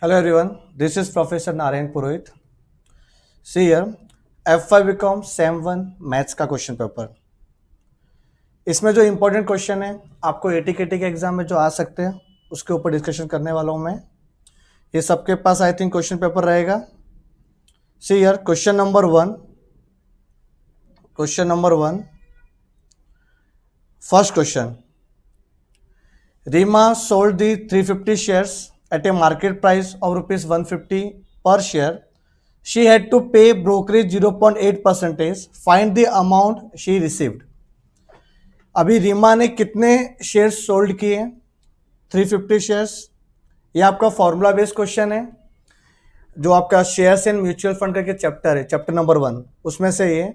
Hello everyone, this is Professor Narayan Purohit. See here, F5 become Sem 1 maths का question paper. इसमें जो important question है आपको ATKT के एग्जाम में जो आ सकते हैं उसके ऊपर डिस्कशन करने वाला हूं मैं. ये सबके पास आई थिंक क्वेश्चन पेपर रहेगा. See here question number one. First question. Rima sold the 350 shares at a market price of rupees 150 per share. She had to pay brokerage 0.8%. Find the amount she received. अभी रीमा ने कितने shares sold किए? 350 shares. ये आपका formula based question है. जो आपका shares and mutual fund करके चैप्टर है, चैप्टर नंबर 1, उसमें से ये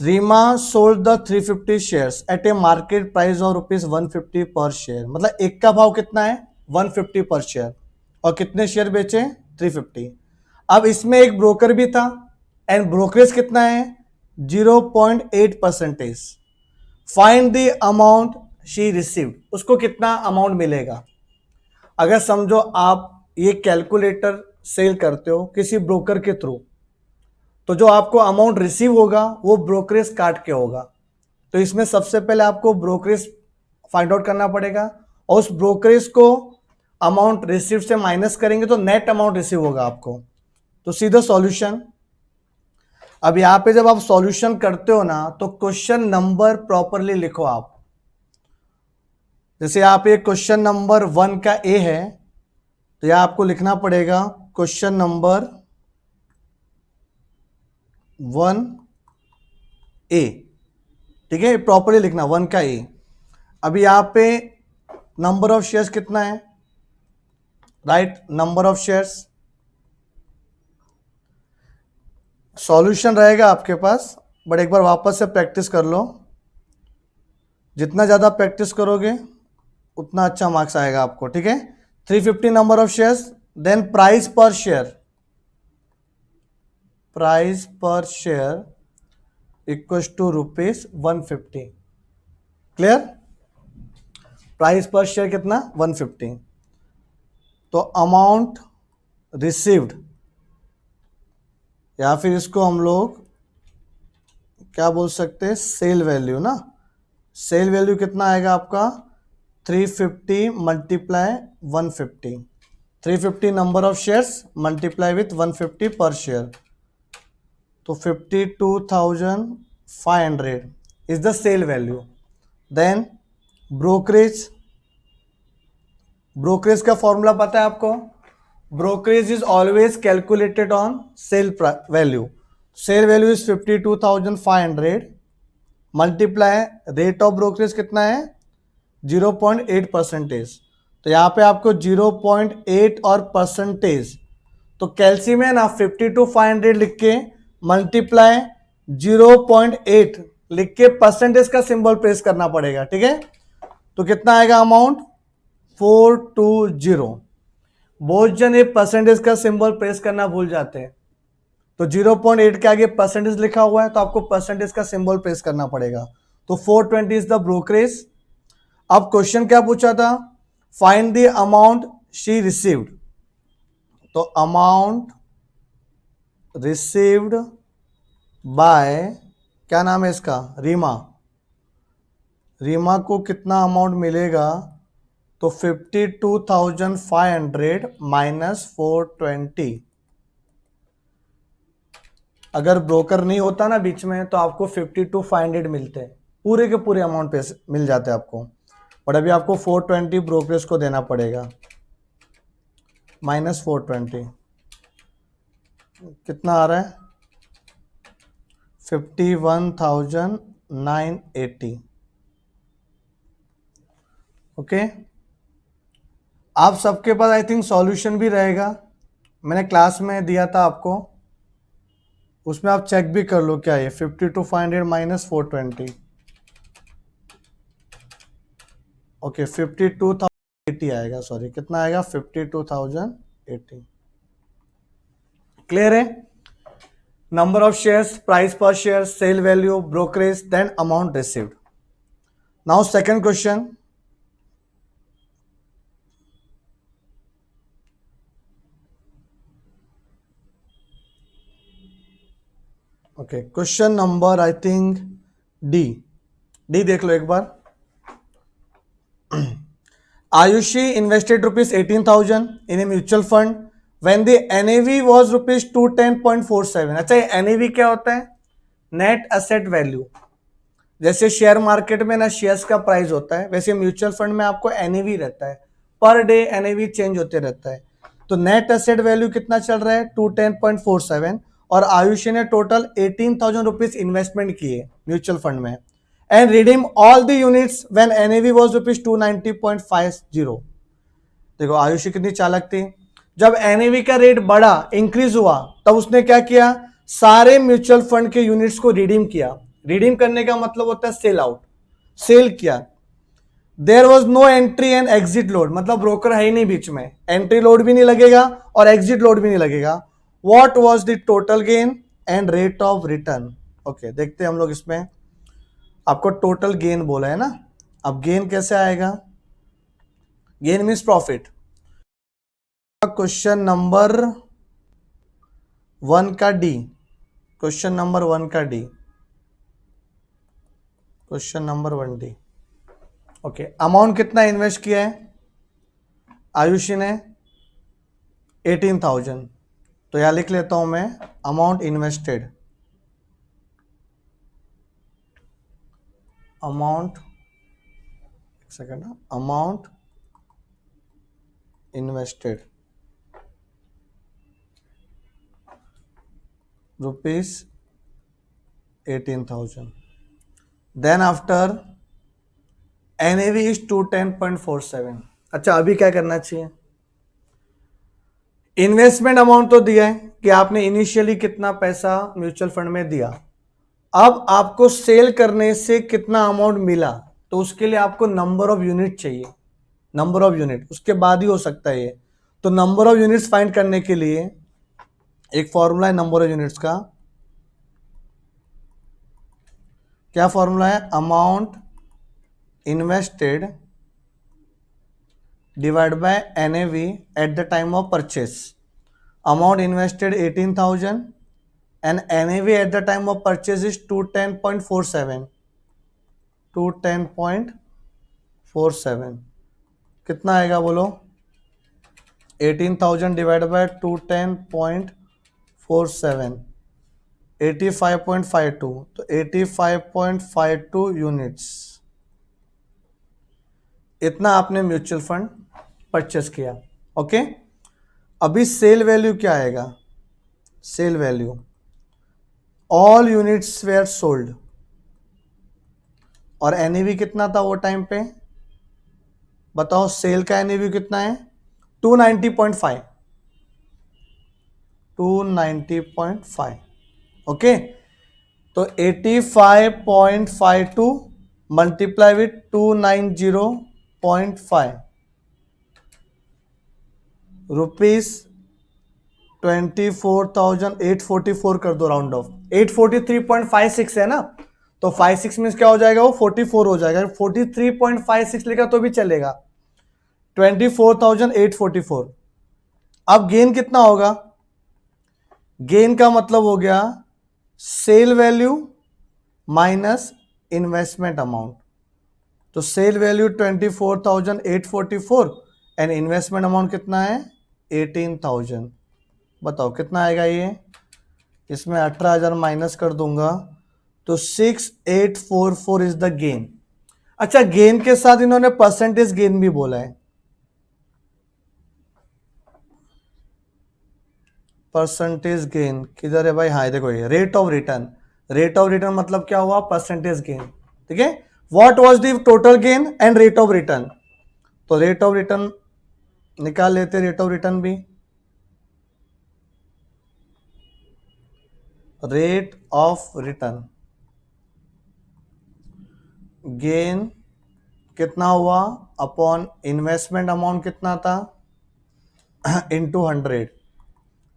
Reema sold the 350 shares at a market price of rupees 150 per share. मतलब एक का भाव कितना है? 150 पर शेयर. और कितने शेयर बेचे? 350. अब इसमें एक ब्रोकर भी था एंड ब्रोकरेज कितना है? 0.8%. Find the amount she received. उसको कितना अमाउंट मिलेगा? अगर समझो आप ये कैलकुलेटर सेल करते हो किसी ब्रोकर के थ्रू, तो जो आपको अमाउंट रिसीव होगा वो ब्रोकरेज काट के होगा. तो इसमें सबसे पहले आपको ब्रोकरेज फाइंड आउट करना पड़ेगा और उस ब्रोकरेज को अमाउंट रिसीव से माइनस करेंगे तो नेट अमाउंट रिसीव होगा आपको. तो सीधा सॉल्यूशन. अब यहां पे जब आप सॉल्यूशन करते हो ना तो क्वेश्चन नंबर प्रॉपरली लिखो आप. जैसे आप ये क्वेश्चन नंबर 1 का ए है तो यहां आपको लिखना पड़ेगा क्वेश्चन नंबर 1 ए. ठीक है, प्रॉपरली लिखना 1 का ए. अभी यहां पे नंबर ऑफ शेयर्स कितना है? Right, number of shares. Solution रहेगा आपके पास, बट एक बार वापस से प्रैक्टिस कर लो. जितना ज़्यादा प्रैक्टिस करोगे उतना अच्छा मार्क्स आएगा आपको. ठीक है, 350 number of shares. Then price per share. Price per share equals to rupees 150. Clear? Price per share कितना? 150. तो अमाउंट रिसीव्ड, या फिर इसको हम लोग क्या बोल सकते हैं? सेल वैल्यू ना. सेल वैल्यू कितना आएगा आपका? 350 multiply 150. 350 number of shares multiply with 150 per share. तो 52,500 is the sale value. Then brokerage. Brokerage का फॉर्मूला पता है आपको? Brokerage is always calculated on sale value. Sale value is 52,500 multiply rate of brokerage कितना है? 0.8%. तो यहां पे आपको 0.8 और परसेंटेज, तो कैल्सी में ना 52,500 लिख के मल्टीप्लाई 0.8 लिख के परसेंटेज का सिंबल प्रेस करना पड़ेगा. ठीक है, तो कितना आएगा अमाउंट? 420. बहुत जन ये परसेंटेज का सिंबल प्रेस करना भूल जाते हैं. तो 0.8 के आगे परसेंटेज लिखा हुआ है तो आपको परसेंटेज का सिंबल प्रेस करना पड़ेगा. तो 420 इज द ब्रोकरेज. अब क्वेश्चन क्या पूछा था? Find the amount she received. तो अमाउंट रिसीव्ड बाय, क्या नाम है इसका? रीमा. रीमा को कितना अमाउंट मिलेगा? तो 52,500 माइनस 420. अगर ब्रोकर नहीं होता ना बीच में तो आपको 52,500 मिलते हैं, पूरे के पूरे अमाउंट पे मिल जाते हैं आपको. और अभी आपको 420 ब्रोकरेज को देना पड़ेगा. माइनस 420 कितना आ रहा है? 51,980. ओके, आप सबके पास आई थिंक सॉल्यूशन भी रहेगा. मैंने क्लास में दिया था आपको, उसमें आप चेक भी कर लो क्या है. 52,500 माइनस 420. ओके, 52,080 आएगा. सॉरी, कितना आएगा? 52,080. क्लियर है? Number of shares, price per share, sale value, brokerage, then amount received. Now second question. Okay, question number I think डी देख लो एक बार. Ayushi invested rupees 18,000 in a mutual fund when the NAV was rupees 210.47. अच्छा, ये NAV क्या होता है? Net asset value. जैसे शेयर मार्केट में ना शेयर्स का प्राइस होता है, वैसे म्यूचुअल फंड में आपको NAV रहता है. पर डे NAV चेंज होते रहता है. तो नेट एसेट वैल्यू कितना चल रहा है? 210.47. और आयुषी ने टोटल 18,000 रुपीज इन्वेस्टमेंट किए म्यूचुअल फंड में and redeem all the units when NAV was rupees 290.50. देखो आयुषी कितनी चालाक थी. जब NAV का रेट बढ़ा, इंक्रीज हुआ, तब उसने क्या किया? सारे म्यूचुअल फंड के यूनिट्स को रिडीम किया. रिडीम करने का मतलब होता है सेल आउट, सेल किया. There was no entry and exit load, मतलब ब्रोकर है ही नहीं बीच में, एंट्री लोड भी नहीं लगेगा और एग्जिट लोड भी नहीं लगेगा. What was the total gain and rate of return? Okay, देखते हैं हम लोग इसमें. आपको टोटल गेन बोला है ना. अब गेन कैसे आएगा? Gain means profit. Question number 1 का डी. क्वेश्चन नंबर 1 का D. Question number 1 D. Okay, amount कितना इन्वेस्ट किया है आयुषी ने? 18,000. तो यहां लिख लेता हूं मैं अमाउंट इन्वेस्टेड. अमाउंट, एक second, amount invested rupees 18,000. Then after NAV is 210.47. अच्छा, अभी क्या करना चाहिए? इन्वेस्टमेंट अमाउंट तो दिया है कि आपने इनिशियली कितना पैसा म्यूचुअल फंड में दिया. अब आपको सेल करने से कितना अमाउंट मिला, तो उसके लिए आपको नंबर ऑफ यूनिट चाहिए. नंबर ऑफ यूनिट उसके बाद ही हो सकता है ये. तो नंबर ऑफ यूनिट्स फाइंड करने के लिए एक फॉर्मूला है नंबर ऑफ यूनिट्स का. क्या फॉर्मूला है? Amount invested divide by NAV at the time of purchase. Amount invested 18,000 and NAV at the time of purchase is 210.47. 210.47 कितना आएगा बोलो? 18,000 डिवाइड बाय 210.47, 85.52. तो 85.52 यूनिट्स, इतना आपने म्यूचुअल फंड परचेस किया. ओके, अभी सेल वैल्यू क्या आएगा? Sale value, all units were sold. और NAV कितना था वो टाइम पे? बताओ, सेल का NAV कितना है? 290.5. 290.5. ओके, तो 85.52 मल्टीप्लाई विथ 290.5 रुपीज 24,844 कर दो, राउंड ऑफ. 843.56 है ना, तो 56 मीन्स क्या हो जाएगा? वो 44 हो जाएगा. 43.56 लिखा तो भी चलेगा. 24,844. अब गेन कितना होगा? गेन का मतलब हो गया sale value minus investment amount. तो sale value 24,844 and investment amount कितना है? 18,000. बताओ कितना आएगा ये? इसमें 18,000 माइनस कर दूंगा तो 6,844 इज द गेन. अच्छा, गेन के साथ इन्होंने परसेंटेज गेन भी बोला है. परसेंटेज गेन किधर है भाई? हाँ देखो, ये rate of return. Rate of return मतलब क्या हुआ? Percentage gain. ठीक है, what was the total gain and rate of return. तो रेट ऑफ रिटर्न निकाल लेते. रेट ऑफ रिटर्न भी, रेट ऑफ रिटर्न, गेन कितना हुआ अपॉन इन्वेस्टमेंट अमाउंट कितना था into 100.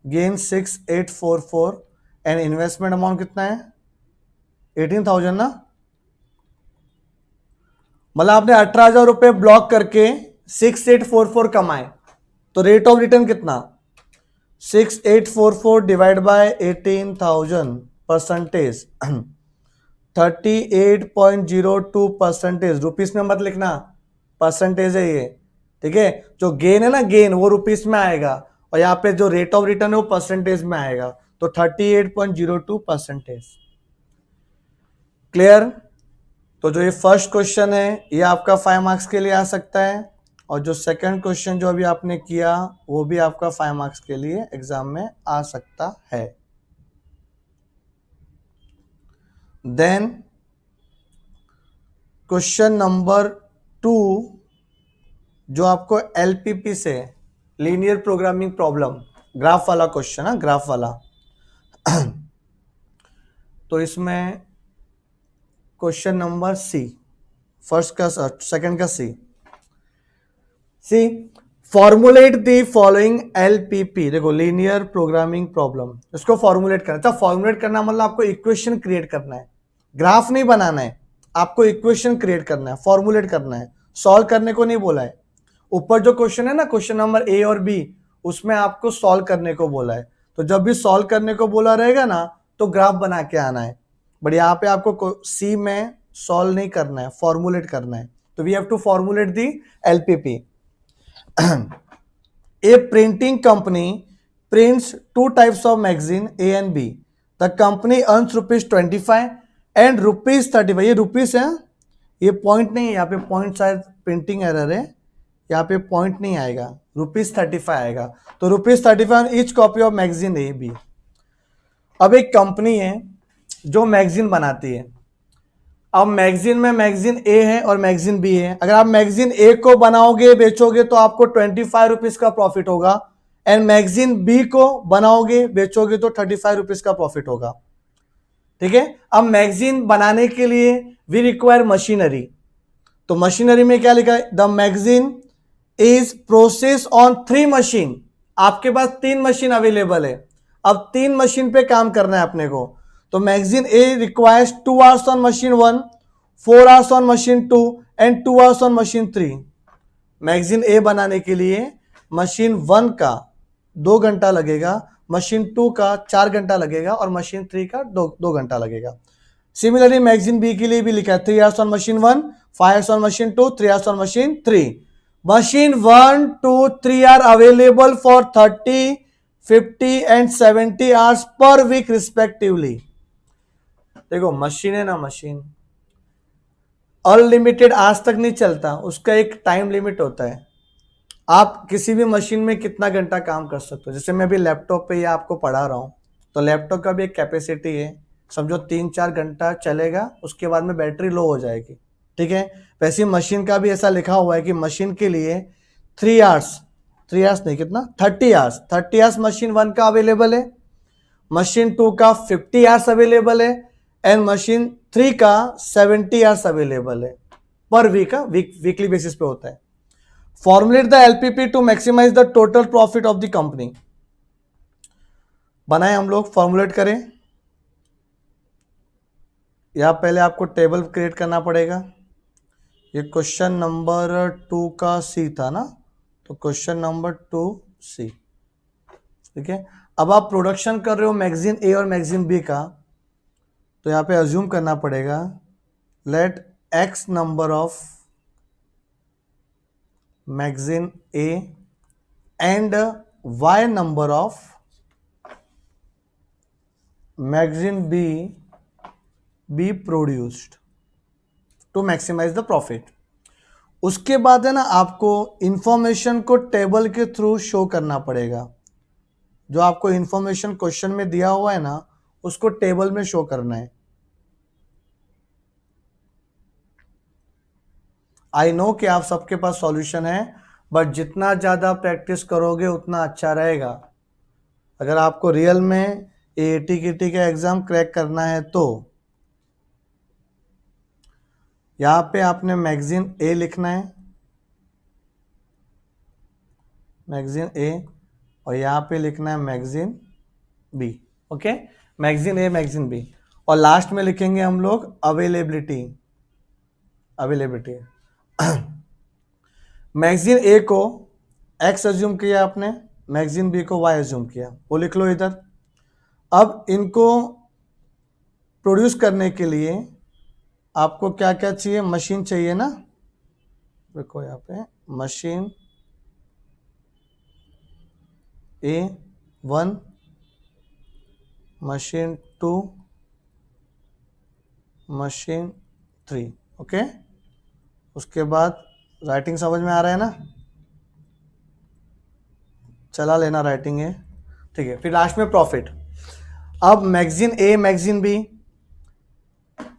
Gain 6,844 and investment amount कितना है? 18,000 ना. मतलब आपने 18,000 रुपए ब्लॉक करके 6,844 कमाए. तो रेट ऑफ रिटर्न कितना? 6,844 डिवाइड बाय 18,000 परसेंटेज 38.02%, रुपीस में मत लिखना, परसेंटेज है ये, ठीक है। जो गेन है ना, गेन वो रुपीस में आएगा, और यहाँ पे जो रेट ऑफ रिटर्न है वो परसेंटेज में आएगा, तो 38.02%। क्लियर। तो जो ये फर्स्ट क्वेश्चन है ये आपका 5 मार्क्स के लिए आ सकता है, और जो सेकंड क्वेश्चन जो अभी आपने किया वो भी आपका 5 मार्क्स के लिए एग्जाम में आ सकता है। देन क्वेश्चन नंबर 2 जो आपको एलपीपी से, लीनियर प्रोग्रामिंग प्रॉब्लम, ग्राफ वाला क्वेश्चन है, ग्राफ वाला। तो इसमें क्वेश्चन नंबर सी, फर्स्ट का सेकंड का सी फॉर्मुलेट द फॉलोइंग एलपीपी। देखो लीनियर प्रोग्रामिंग प्रॉब्लम, इसको फॉर्मुलेट करना। अच्छा, फॉर्मुलेट करना मतलब आपको इक्वेशन क्रिएट करना है, ग्राफ नहीं बनाना है, आपको इक्वेशन क्रिएट करना है, फॉर्मुलेट करना है, सॉल्व करने को नहीं बोला है। ऊपर जो क्वेश्चन है ना, क्वेश्चन नंबर ए और बी, उसमें आपको सॉल्व करने को बोला है। तो जब भी सॉल्व करने को बोला रहेगा ना तो ग्राफ बना के आना है, बट यहाँ पे आपको सी में सॉल्व नहीं करना है, फॉर्मुलेट करना है। तो we have to formulate the LPP. A printing company prints two types of magazine A and B. The company earns ₹25 and ₹35। ये रुपीस है, ये पॉइंट नहीं है, यहाँ पे पॉइंट शायद प्रिंटिंग एरर है, यहाँ पे पॉइंट नहीं आएगा, ₹35 आएगा। तो ₹35 each copy of magazine A B. अब एक कंपनी है जो मैगजीन बनाती है। अब मैगजीन में मैगजीन ए है और मैगजीन बी है। अगर आप मैगजीन ए को बनाओगे बेचोगे तो आपको ₹25 का प्रॉफिट होगा, एंड मैगजीन बी को बनाओगे बेचोगे तो ₹35 का प्रॉफिट होगा, ठीक है। अब मैगजीन बनाने के लिए वी रिक्वायर मशीनरी। तो मशीनरी में क्या लिखा है, the magazine is process on 3 machine. आपके पास 3 मशीन अवेलेबल है, अब 3 मशीन पे काम करना है अपने को। तो magazine A requires 2 hours on machine 1, 4 hours on machine 2 and 2 hours on machine 3। Magazine A बनाने के लिए मशीन 1 का 2 घंटा लगेगा, मशीन 2 का 4 घंटा लगेगा, और मशीन 3 का 2 घंटा लगेगा। सिमिलरली मैगजीन बी के लिए भी लिखा है 3 hours on machine 1, 5 hours on machine 2, 3 hours on machine 3। Machine 1, 2, 3 are available for 30, 50 and 70 hours per week respectively. देखो मशीन है ना, मशीन अनलिमिटेड आज तक नहीं चलता, उसका एक टाइम लिमिट होता है। आप किसी भी मशीन में कितना घंटा काम कर सकते हो। जैसे मैं अभी लैपटॉप पे या आपको पढ़ा रहा हूँ, तो लैपटॉप का भी एक कैपेसिटी है, समझो 3-4 घंटा चलेगा, उसके बाद में बैटरी लो हो जाएगी, ठीक है। वैसे मशीन का भी ऐसा लिखा हुआ है कि मशीन के लिए 3 hours, 3 hours नहीं, कितना 30 hours, 30 hours मशीन 1 का अवेलेबल है, मशीन 2 का 50 hours अवेलेबल है, एंड मशीन 3 का 70 hours अवेलेबल है पर वीक का, वीकली बेसिस पे होता है। Formulate the LPP to maximize the total profit of the company. बनाए हम लोग, फॉर्मुलेट करें। या पहले आपको टेबल क्रिएट करना पड़ेगा। ये क्वेश्चन नंबर 2 का सी था ना, तो क्वेश्चन नंबर 2 सी, ठीक है। अब आप प्रोडक्शन कर रहे हो मैगजीन ए और मैगजीन बी का, तो यहाँ पे अज्यूम करना पड़ेगा let X number of magazine A and Y number of magazine B be produced to maximize the profit. उसके बाद है ना आपको इंफॉर्मेशन को टेबल के थ्रू शो करना पड़ेगा। जो आपको इंफॉर्मेशन क्वेश्चन में दिया हुआ है ना, उसको टेबल में शो करना है। आई नो कि आप सबके पास सॉल्यूशन है, बट जितना ज़्यादा प्रैक्टिस करोगे उतना अच्छा रहेगा। अगर आपको रियल में एटी की का एग्ज़ाम क्रैक करना है तो यहाँ पे आपने मैगजीन ए लिखना है, मैगजीन ए, और यहाँ पे लिखना है magazine B, okay. Magazine A magazine B, और लास्ट में लिखेंगे हम लोग अवेलेबिलिटी। मैगजीन ए को एक्स अज्यूम किया आपने, मैगजीन बी को वाई अज्यूम किया, वो लिख लो इधर। अब इनको प्रोड्यूस करने के लिए आपको क्या क्या चाहिए, मशीन चाहिए ना। देखो यहाँ पे machine A1, machine 2, machine 3। Okay, उसके बाद राइटिंग समझ में आ रहा है ना, चला लेना राइटिंग है, ठीक है। फिर लास्ट में प्रॉफिट। अब मैगजीन ए, मैगजीन बी,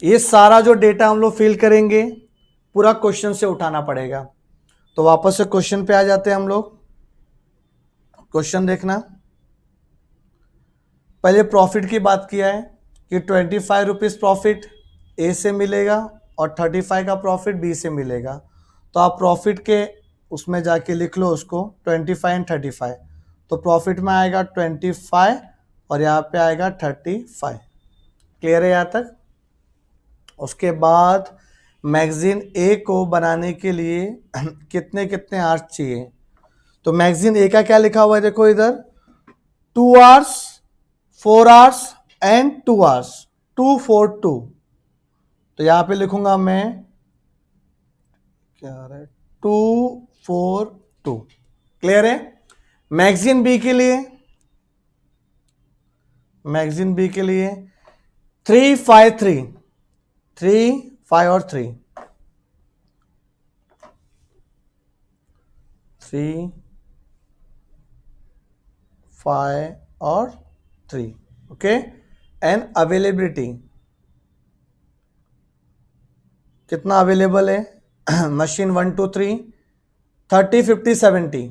ये सारा जो डेटा हम लोग फिल करेंगे पूरा क्वेश्चन से उठाना पड़ेगा। तो वापस से क्वेश्चन पे आ जाते हैं हम लोग। क्वेश्चन देखना, पहले प्रॉफिट की बात किया है कि 25 रुपीज़ प्रॉफिट ए से मिलेगा और 35 का प्रॉफिट बी से मिलेगा। तो आप प्रॉफिट के उसमें जाके लिख लो उसको 25 एंड 35। तो प्रॉफिट में आएगा 25 और यहाँ पे आएगा 35। क्लियर है यहाँ तक। उसके बाद मैगजीन ए को बनाने के लिए कितने कितने आवर्स चाहिए। तो मैगजीन ए का क्या लिखा हुआ है, देखो इधर 2 आवर्स, 4 आवर्स एंड 2 आवर्स, 2 4 2। तो यहां पे लिखूंगा मैं क्या आ रहा है, 2 4 2। क्लियर है। मैगजीन बी के लिए, मैगजीन बी के लिए 3 5 3, 3 5 और 3, 3 5 और 3। ओके, एंड अवेलेबिलिटी कितना अवेलेबल है मशीन 1 2 3 30 50 70,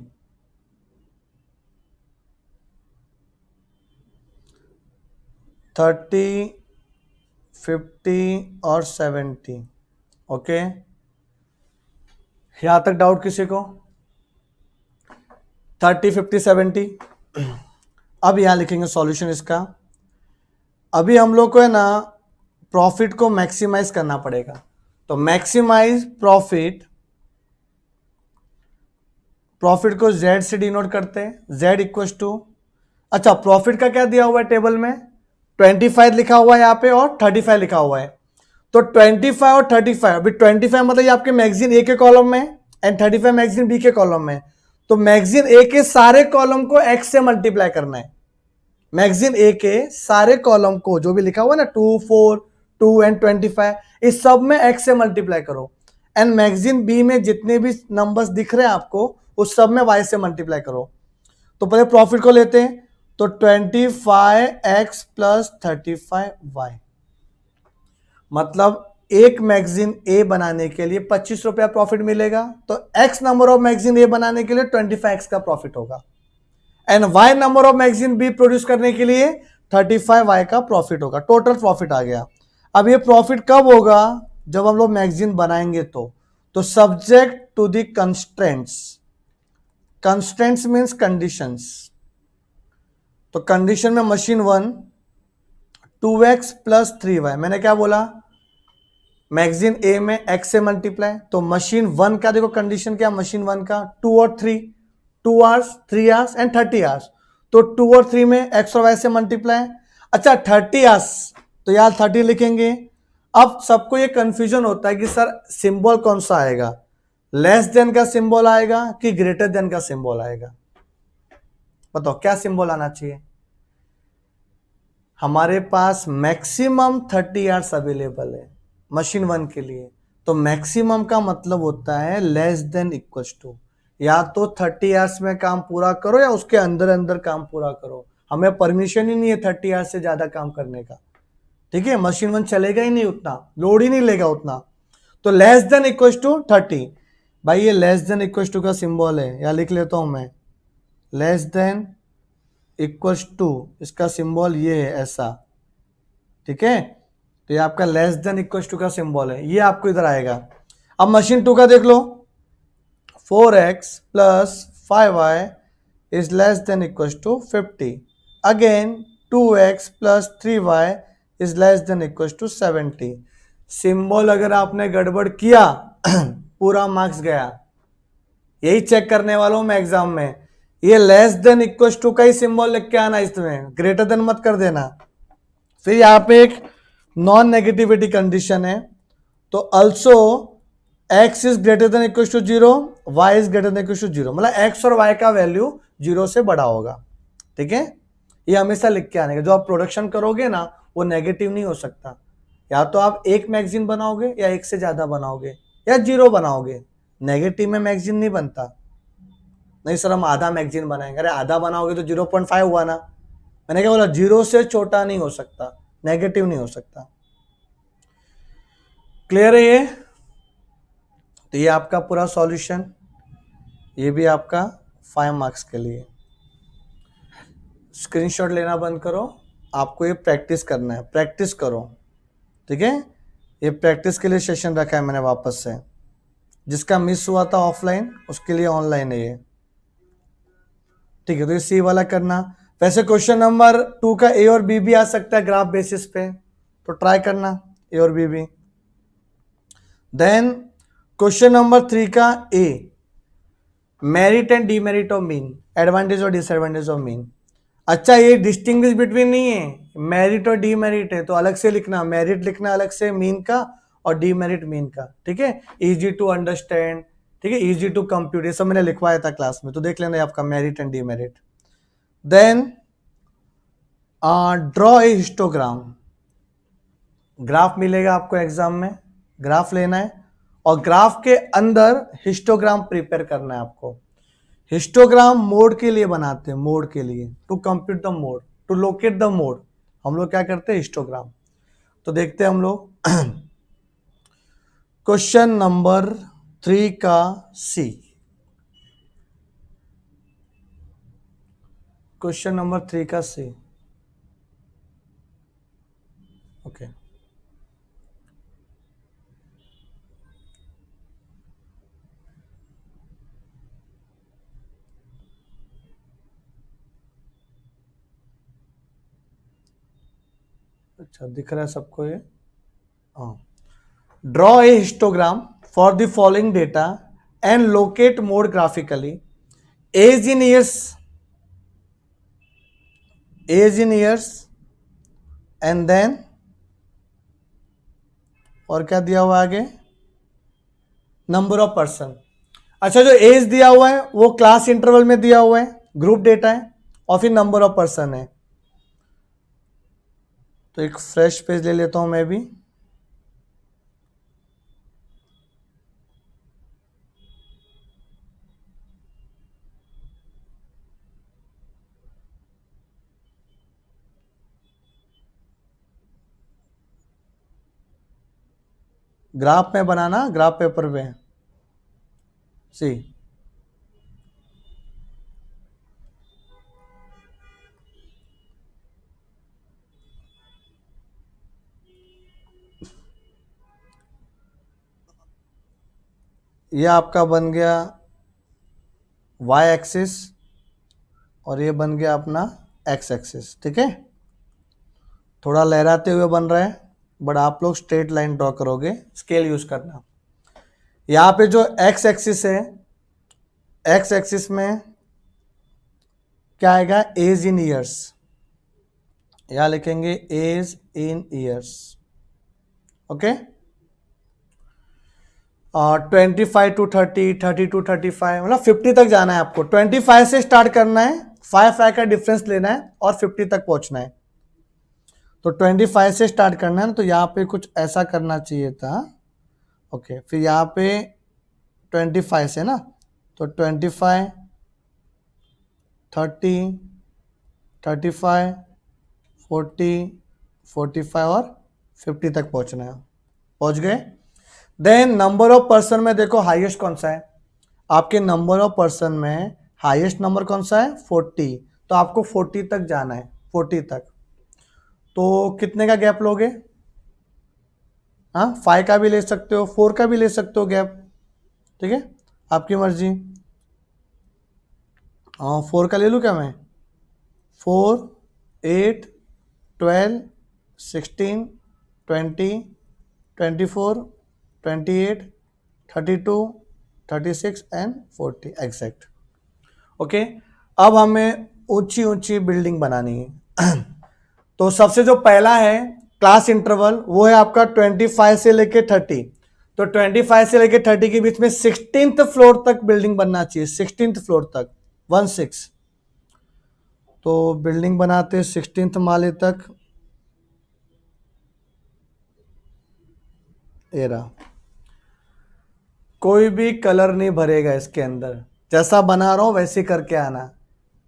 30 50 और 70। ओके, यहां तक डाउट किसी को? 30 50 70। अब यहां लिखेंगे सॉल्यूशन इसका। अभी हम लोग को है ना प्रॉफिट को मैक्सिमाइज करना पड़ेगा। तो मैक्सिमाइज प्रॉफिट, प्रॉफिट को Z से डिनोट करते हैं, Z इक्वल टू, अच्छा प्रॉफिट का क्या दिया हुआ है टेबल में, 25 लिखा हुआ है यहाँ पे और 35 लिखा हुआ है। तो 25 और 35, अभी 25 मतलब ये आपके मैगजीन ए के कॉलम में एंड 35 मैगजीन बी के कॉलम में। तो मैगजीन ए के सारे कॉलम को x से मल्टीप्लाई करना है। मैगजीन ए के सारे कॉलम को जो भी लिखा हुआ है ना 2 4 2 एंड 25, इस सब में x से मल्टीप्लाई करो। एंड मैगजीन बी में जितने भी नंबर्स दिख रहे हैं आपको उस सब में y से मल्टीप्लाई करो। तो पहले प्रॉफिट को लेते हैं, तो 25x प्लस 35y, मतलब एक मैगजीन ए बनाने के लिए 25 रुपया प्रॉफिट मिलेगा। तो x number of magazine A बनाने के लिए 25x का प्रॉफिट होगा and y number of magazine B produce करने के लिए 35y का प्रॉफिट होगा। टोटल प्रॉफिट आ गया। अब ये प्रॉफिट कब होगा, जब हम लोग मैगजीन बनाएंगे। तो subject to the constraints, constraints means conditions. तो कंडीशन में मशीन 1 2x प्लस 3y, मैंने क्या बोला, मैगजीन ए में x से मल्टीप्लाई। तो मशीन 1 का देखो कंडीशन क्या, मशीन 1 का 2 और 3, 2 आवर्स 3 आवर्स एंड 30 आवर्स। तो 2 और 3 में x और y से मल्टीप्लाई। अच्छा 30 आवर्स, तो यार 30 लिखेंगे। अब सबको ये कंफ्यूजन होता है कि सर सिंबल कौन सा आएगा, लेस देन का सिंबल आएगा कि ग्रेटर देन का सिंबल आएगा। बताओ क्या सिंबल आना चाहिए। हमारे पास मैक्सिमम 30 आवर्स अवेलेबल है मशीन 1 के लिए। तो मैक्सिमम का मतलब होता है लेस देन इक्वल्स टू, या तो 30 आवर्स में काम पूरा करो या उसके अंदर अंदर काम पूरा करो। हमें परमिशन ही नहीं है 30 आवर्स से ज्यादा काम करने का, ठीक है। मशीन 1 चलेगा ही नहीं उतना, लोड ही नहीं लेगा उतना। तो लेस देन इक्वल्स टू 30। भाई ये लेस देन इक्वल्स टू का सिंबल है, या लिख लेता हूं मैं, लेस देन इक्वल्स टू, इसका सिंबल ये है ऐसा, ठीक है। तो ये आपका लेस देन इक्वल्स टू का सिंबल है, ये आपको इधर आएगा। अब मशीन 2 का देख लो, 4x plus 5y is less than equals to 50। Again 2x plus 3y is less than equals to 70। Symbol अगर आपने गड़बड़ किया पूरा मार्क्स गया। यही चेक करने वाला हूं मैं एग्जाम में। ये लेस देन इक्वल्स टू का ही सिंबल लिख के आना, इसमें ग्रेटर देन मत कर देना। फिर यहाँ पे एक नॉन नेगेटिविटी कंडीशन है, तो also x is greater than equal to 0, y is greater than equal to 0, मतलब x और y का वैल्यू 0 से बड़ा होगा। ठीक है, ये हमेशा लिख के आने का। जो आप प्रोडक्शन करोगे ना वो नेगेटिव नहीं हो सकता। या तो आप एक मैगजीन बनाओगे या एक से ज्यादा बनाओगे या 0 बनाओगे। नेगेटिव में मैगजीन नहीं बनता। नहीं सर हम आधा मैगजीन बनाएंगे, अरे आधा बनाओगे तो 0.5 हुआ ना। मैंने क्या बोला, 0 से छोटा नहीं हो सकता, नेगेटिव नहीं हो सकता। क्लियर है ये? तो ये आपका पूरा सॉल्यूशन, ये भी आपका 5 मार्क्स के लिए। स्क्रीनशॉट लेना बंद करो, आपको ये प्रैक्टिस करना है, प्रैक्टिस करो। ठीक है, ये प्रैक्टिस के लिए सेशन रखा है मैंने वापस से। जिसका मिस हुआ था ऑफलाइन उसके लिए ऑनलाइन है ये। ठीक है, तो ये सी वाला करना। वैसे क्वेश्चन नंबर 2 का ए और बी भी आ सकता है ग्राफ बेसिस पे, तो ट्राई करना ए और बी भी। देन क्वेश्चन नंबर 3 का A, merit and demerit of mean, advantage और डिसएडवांटेज ऑफ मीन। अच्छा, ये डिस्टिंग्विश बिटवीन नहीं है, मेरिट और डीमेरिट है, तो अलग से लिखना, मेरिट लिखना अलग से मीन का और डीमेरिट मीन का। ठीक है, इजी टू अंडरस्टैंड, ठीक है, इजी टू कंप्यूट, ये सब मैंने लिखवाया था क्लास में, तो देख लेना आपका merit and demerit. Then draw a histogram, graph मिलेगा आपको एग्जाम में, ग्राफ लेना है और ग्राफ के अंदर हिस्टोग्राम प्रिपेयर करना है आपको। हिस्टोग्राम मोड के लिए बनाते हैं, मोड के लिए, to compute the mode, to locate the mode, हम लोग क्या करते हैं, हिस्टोग्राम। तो देखते हैं हम लोग क्वेश्चन नंबर 3 का सी। क्वेश्चन नंबर 3 का सी, ओके। अच्छा दिख रहा है सबको ये? हाँ। Draw a histogram for the following data and locate mode graphically. Age in years, age in years and then, और क्या दिया हुआ है आगे, नंबर ऑफ पर्सन। अच्छा, जो एज दिया हुआ है वो क्लास इंटरवल में दिया हुआ है, ग्रुप डेटा है, और फिर नंबर ऑफ पर्सन है। तो एक फ्रेश पेज ले लेता हूं मैं भी। ग्राफ में बनाना, ग्राफ पेपर पे सी। ये आपका बन गया y एक्सिस और ये बन गया अपना x एक्सिस। ठीक है, थोड़ा लहराते हुए बन रहा है, बट आप लोग स्ट्रेट लाइन ड्रॉ करोगे, स्केल यूज करना। यहाँ पे जो x एक्सिस है, x एक्सिस में क्या आएगा, एज इन ईयर्स, यहाँ लिखेंगे age in years. Okay, 25 to 30, 30 to 35, मतलब 50 तक जाना है आपको। 25 से स्टार्ट करना है, 5 का डिफरेंस लेना है और 50 तक पहुंचना है। तो 25 से स्टार्ट करना है ना, तो यहाँ पे कुछ ऐसा करना चाहिए था। ओके, फिर यहाँ पे 25 से ना, तो 25, 30, 35, 40, 45 और 50 तक पहुंचना है। पहुंच गए? देन नंबर ऑफ पर्सन में देखो हाईएस्ट कौन सा है आपके, नंबर ऑफ पर्सन में हाईएस्ट नंबर कौन सा है, 40। तो आपको 40 तक जाना है, 40 तक। तो कितने का गैप लोगे? हाँ, 5 का भी ले सकते हो, 4 का भी ले सकते हो गैप। ठीक है, आपकी मर्जी। हाँ, 4 का ले लूँ क्या मैं? 4, 8, 12, 16, 20, 24, 28, 32, 36 एंड 40 एग्जैक्ट। ओके, अब हमें ऊंची ऊंची बिल्डिंग बनानी है। तो सबसे जो पहला है क्लास इंटरवल वो है आपका 25 से लेके 30। तो 25 से लेके 30 के बीच में 16th फ्लोर तक बिल्डिंग बनना चाहिए, 16th फ्लोर तक, 16। तो बिल्डिंग बनाते 16th माले तक, ये रहा। कोई भी कलर नहीं भरेगा इसके अंदर, जैसा बना रहा हूं वैसे करके आना,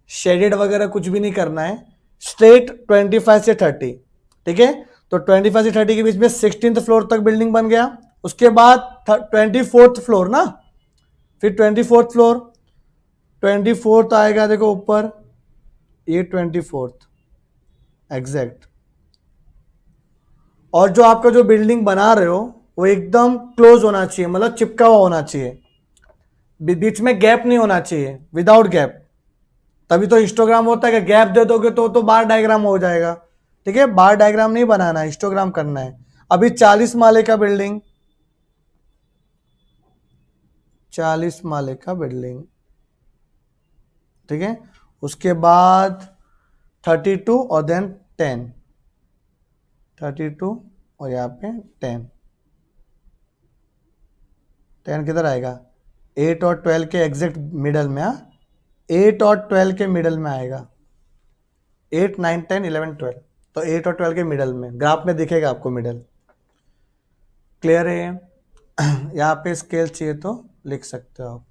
शेडेड वगैरह कुछ भी नहीं करना है, स्ट्रेट 25 से 30। ठीक है, तो 25 से 30 के बीच में 16th फ्लोर तक बिल्डिंग बन गया। उसके बाद 24th फ्लोर ना, फिर 24th फ्लोर, 24th आएगा देखो ऊपर, ये 24th एग्जैक्ट। और जो आपका जो बिल्डिंग बना रहे हो वो एकदम क्लोज होना चाहिए, मतलब चिपका हुआ होना चाहिए, बीच में गैप नहीं होना चाहिए, विदाउट गैप। तभी तो हिस्टोग्राम होता है कि गैप दे दोगे तो बार डायग्राम हो जाएगा। ठीक है, बार डायग्राम नहीं बनाना है, हिस्टोग्राम करना है। अभी 40 माले का बिल्डिंग, 40 माले का बिल्डिंग, ठीक है। उसके बाद 32 और देन 10, 32 और यहाँ पे 10, 10 किधर आएगा, 8 और 12 के एग्जैक्ट मिडल में। 8 और 12 के मिडल में आएगा, 8 9 10 11 12, तो 8 और 12 के मिडल में, ग्राफ में दिखेगा आपको मिडल। क्लियर है? यहाँ पे स्केल चाहिए तो लिख सकते हो आप।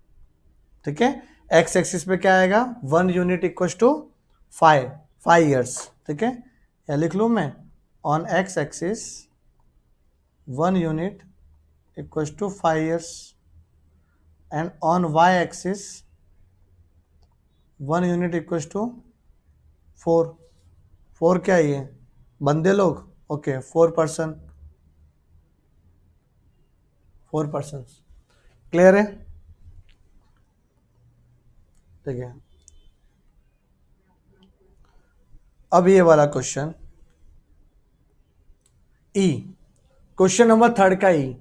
ठीक है, एक्स एक्सिस पे क्या आएगा, 1 यूनिट इक्वल टू 5 ईयर्स। ठीक है, या लिख लूँ मैं, on X axis 1 unit equal to 5 years, and on Y axis 1 unit equal to 4। 4 क्या है ये, बंदे लोग, ओके 4 पर्सन। क्लियर है? ठीक है, अब ये वाला क्वेश्चन ई, क्वेश्चन नंबर 3 का ई।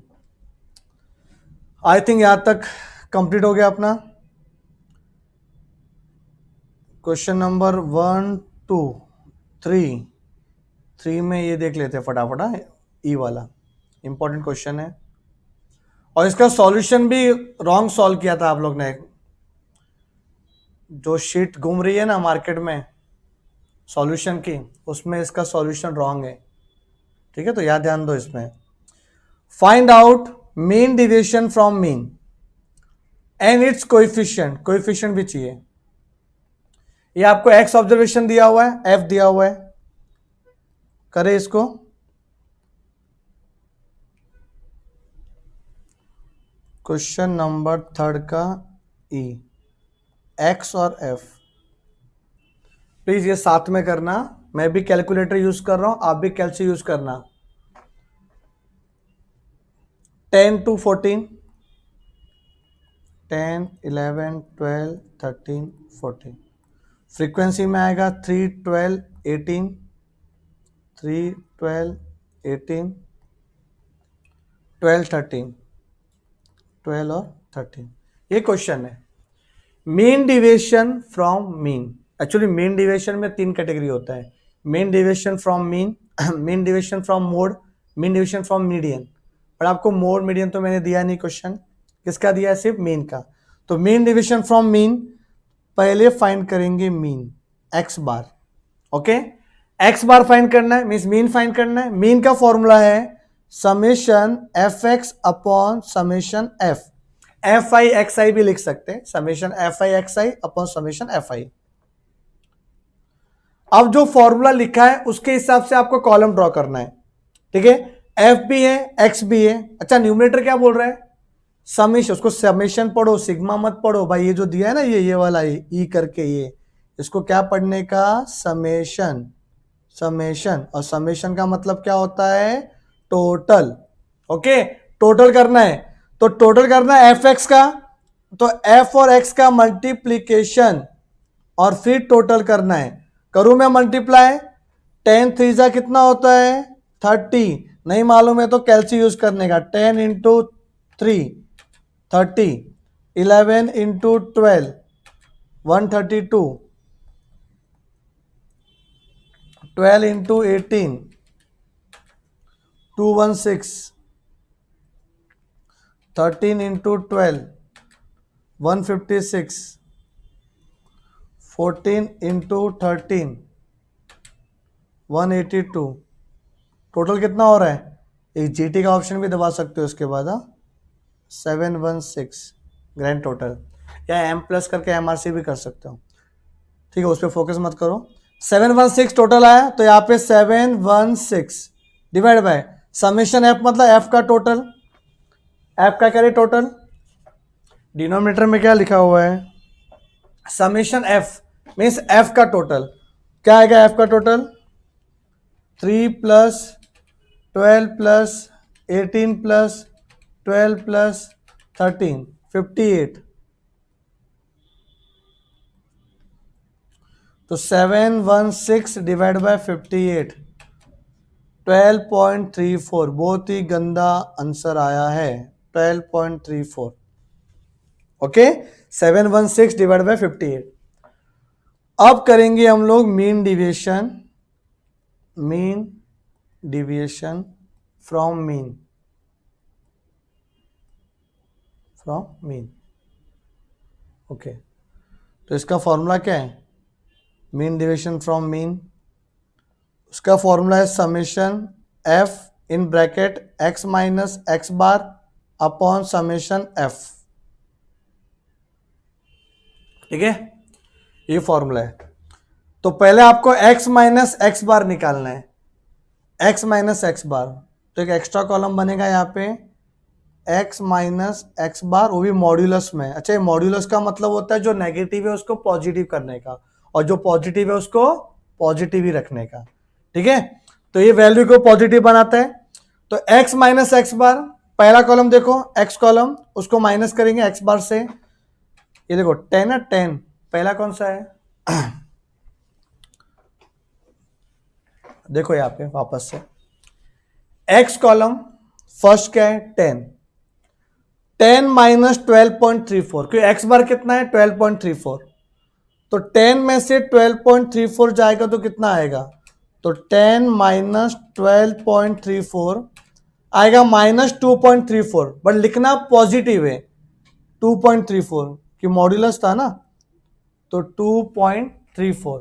आई थिंक यहां तक कंप्लीट हो गया अपना। क्वेश्चन नंबर 1 2 3 में ये देख लेते हैं फटाफट। ई वाला इंपॉर्टेंट क्वेश्चन है, और इसका सॉल्यूशन भी रॉन्ग सॉल्व किया था आप लोग ने। जो शीट घूम रही है ना मार्केट में सॉल्यूशन की, उसमें इसका सॉल्यूशन रॉन्ग है। ठीक है, तो याद ध्यान दो इसमें। Find out mean deviation from mean and it's coefficient, coefficient भी चाहिए। ये आपको एक्स ऑब्जर्वेशन दिया हुआ है, एफ दिया हुआ है, करे इसको। क्वेश्चन नंबर 3 का ई, एक्स और एफ, प्लीज ये साथ में करना। मैं भी कैलकुलेटर यूज कर रहा हूं, आप भी कैलसी यूज करना। 10 to 14, 10 11 12 13 14। फ्रीक्वेंसी में आएगा 3 12 18, 3 12 18 12 13, 12 और 13। ये क्वेश्चन है mean deviation from mean. Actually mean deviation में 3 कैटेगरी होता है, mean deviation from mean, mean deviation from mode, mean deviation from median. पर आपको मोड मीडियन तो मैंने दिया नहीं, क्वेश्चन किसका दिया है, सिर्फ मीन का। तो मीन डिविएशन फ्रॉम मीन पहले फाइंड करेंगे मीन, एक्स बार। ओके, एक्स बार फाइंड करना है, मीन्स मीन फाइंड करना है। मीन का फॉर्मूला है summation F X upon summation F, F I X I भी लिख सकते हैं, summation F I X I upon summation F I. अब जो फॉर्मूला लिखा है उसके हिसाब से आपको कॉलम ड्रॉ करना है। ठीक है, एफ भी है एक्स भी है। अच्छा, न्यूमरेटर क्या बोल रहा है, समेशन, उसको समेशन पढ़ो, सिग्मा मत पढ़ो भाई। ये जो दिया है ना ये वाला ई करके, ये इसको क्या पढ़ने का, समेशन, समेशन। और समेशन का मतलब क्या होता है, टोटल। ओके, टोटल करना है, तो टोटल करना है एफ एक्स का, तो एफ और एक्स का मल्टीप्लीकेशन और फिर टोटल करना है। करूं मैं मल्टीप्लाई, 10 3 जा कितना होता है 30, नहीं मालूम है तो कैलसी यूज करने का। 10 into 3 30, 11 into 12 132, 12 into 18 216, 13 into 12, 156, 14 into 13, 182। Total कितना हो रहा है? एक जीटी का ऑप्शन भी दबा सकते हो उसके बाद। 716 ग्रैंड टोटल, या एम प्लस करके एमआरसी भी कर सकते हो। ठीक है, उस पर फोकस मत करो। 716 टोटल आया, तो यहाँ पे 716 डिवाइड बाय समेशन एफ, मतलब एफ का टोटल। एफ का क्या है टोटल? डिनोमिनेटर में क्या लिखा हुआ है? समेशन एफ मीन्स एफ का टोटल। क्या आएगा एफ का total? 3 plus 12 plus 18 plus 12 plus 13, 58। तो 716 डिवाइड बाय 58, 12.34। बहुत ही गंदा आंसर आया है, 12.34। Okay, 716 divide by 58। अब करेंगे हम लोग mean deviation, mean deviation from mean, from mean. Okay, तो इसका फॉर्मूला क्या है? मीन डिविएशन फ्रॉम मीन, उसका फॉर्मूला है summation F in bracket x minus x bar upon summation F. ठीक है, ये फॉर्मूला है। तो पहले आपको x माइनस एक्स बार निकालना है, x माइनस एक्स बार। तो एक एक्स्ट्रा कॉलम बनेगा यहाँ पे x माइनस एक्स बार, वो भी मॉड्यूलस में। अच्छा, ये मॉड्यूलस का मतलब होता है जो नेगेटिव है उसको पॉजिटिव करने का, और जो पॉजिटिव है उसको पॉजिटिव ही रखने का। ठीक है, तो ये वैल्यू को पॉजिटिव बनाता है। तो x माइनस एक्स बार, पहला कॉलम देखो x कॉलम, उसको माइनस करेंगे x बार से। ये देखो 10 है, 10 पहला कौन सा है? देखो यहाँ पे वापस से x कॉलम फर्स्ट क्या है? 10। 10 माइनस 12.34, क्योंकि x बार कितना है? 12.34। तो 10 में से 12.34 जाएगा तो कितना आएगा? तो 10 माइनस 12.34 आएगा -2.34, बट लिखना पॉजिटिव है 2.34, कि मॉड्यूलस था ना, तो 2.34।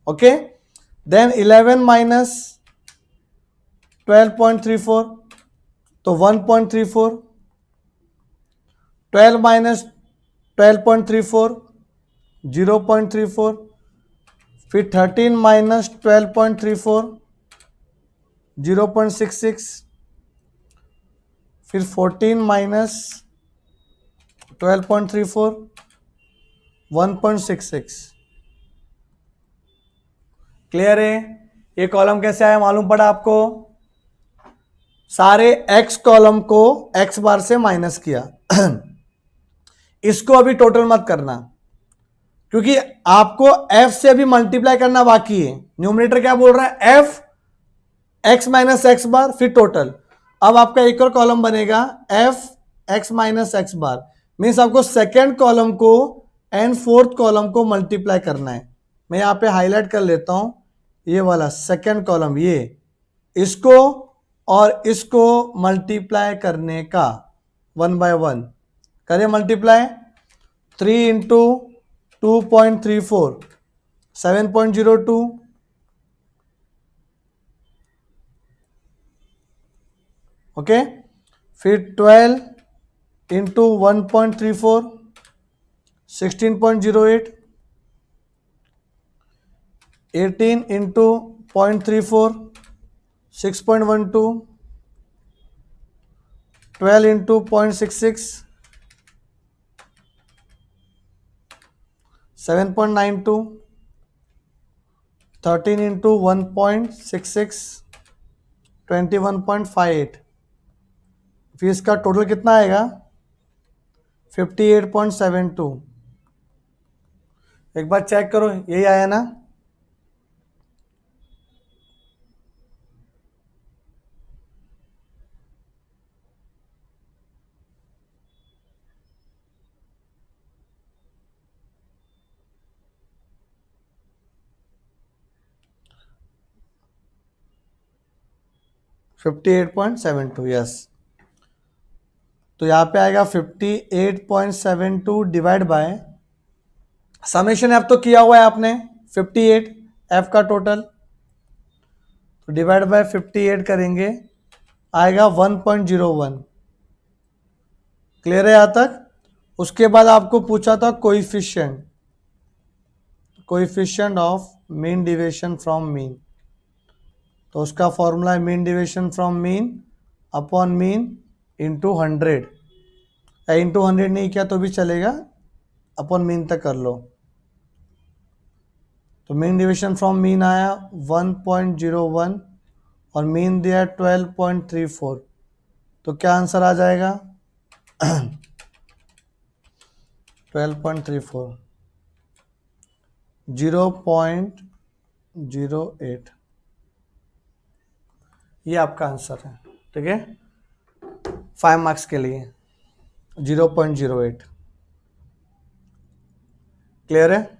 ओके, देन 11 माइनस 12.34, तो 1.34। 12 माइनस 12.34, 0.34। फिर 13 माइनस 12.34, 0.66। फिर 14 माइनस 12.34, 1.66। क्लियर है? ये कॉलम कैसे आया मालूम पड़ा आपको? सारे x कॉलम को x बार से माइनस किया। इसको अभी टोटल मत करना, क्योंकि आपको f से अभी मल्टीप्लाई करना बाकी है। न्यूमरेटर क्या बोल रहा है? f x माइनस एक्स बार, फिर टोटल। अब आपका एक और कॉलम बनेगा f x माइनस एक्स बार, मीन्स आपको सेकेंड कॉलम को एंड फोर्थ कॉलम को मल्टीप्लाई करना है। मैं यहां पे हाईलाइट कर लेता हूं, ये वाला सेकेंड कॉलम, ये इसको और इसको मल्टीप्लाई करने का 1 बाय 1 करें मल्टीप्लाई। 3 इंटू 2.34, 7.02। ओके, फिर 12 इंटू 1.34, 16.08। 18 इंटू 0.34, 6.12। 12 इंटू 0.66, 7.92। 13 इंटू 1.66, 21.58। फिर इसका टोटल कितना आएगा? 58.72। एक बार चेक करो, यही आया ना? 58.72, यस। तो यहाँ पे आएगा 58.72 डिवाइड बाय समेशन एफ तो किया हुआ है आपने 58 एफ का टोटल, तो डिवाइड बाय 58 करेंगे, आएगा 1.01। क्लियर है यहाँ तक? उसके बाद आपको पूछा था coefficient of mean deviation from mean, तो उसका फॉर्मूला है mean deviation from mean upon mean into 100, या इंटू 100 नहीं किया तो भी चलेगा, अपॉन मीन तक कर लो। तो मीन डिविएशन फ्रॉम मीन आया 1.01 और मीन दिया 12.34, तो क्या आंसर आ जाएगा? 12.34, 0.08, ये आपका आंसर है। ठीक है, 5 मार्क्स के लिए 0.08। क्लियर है?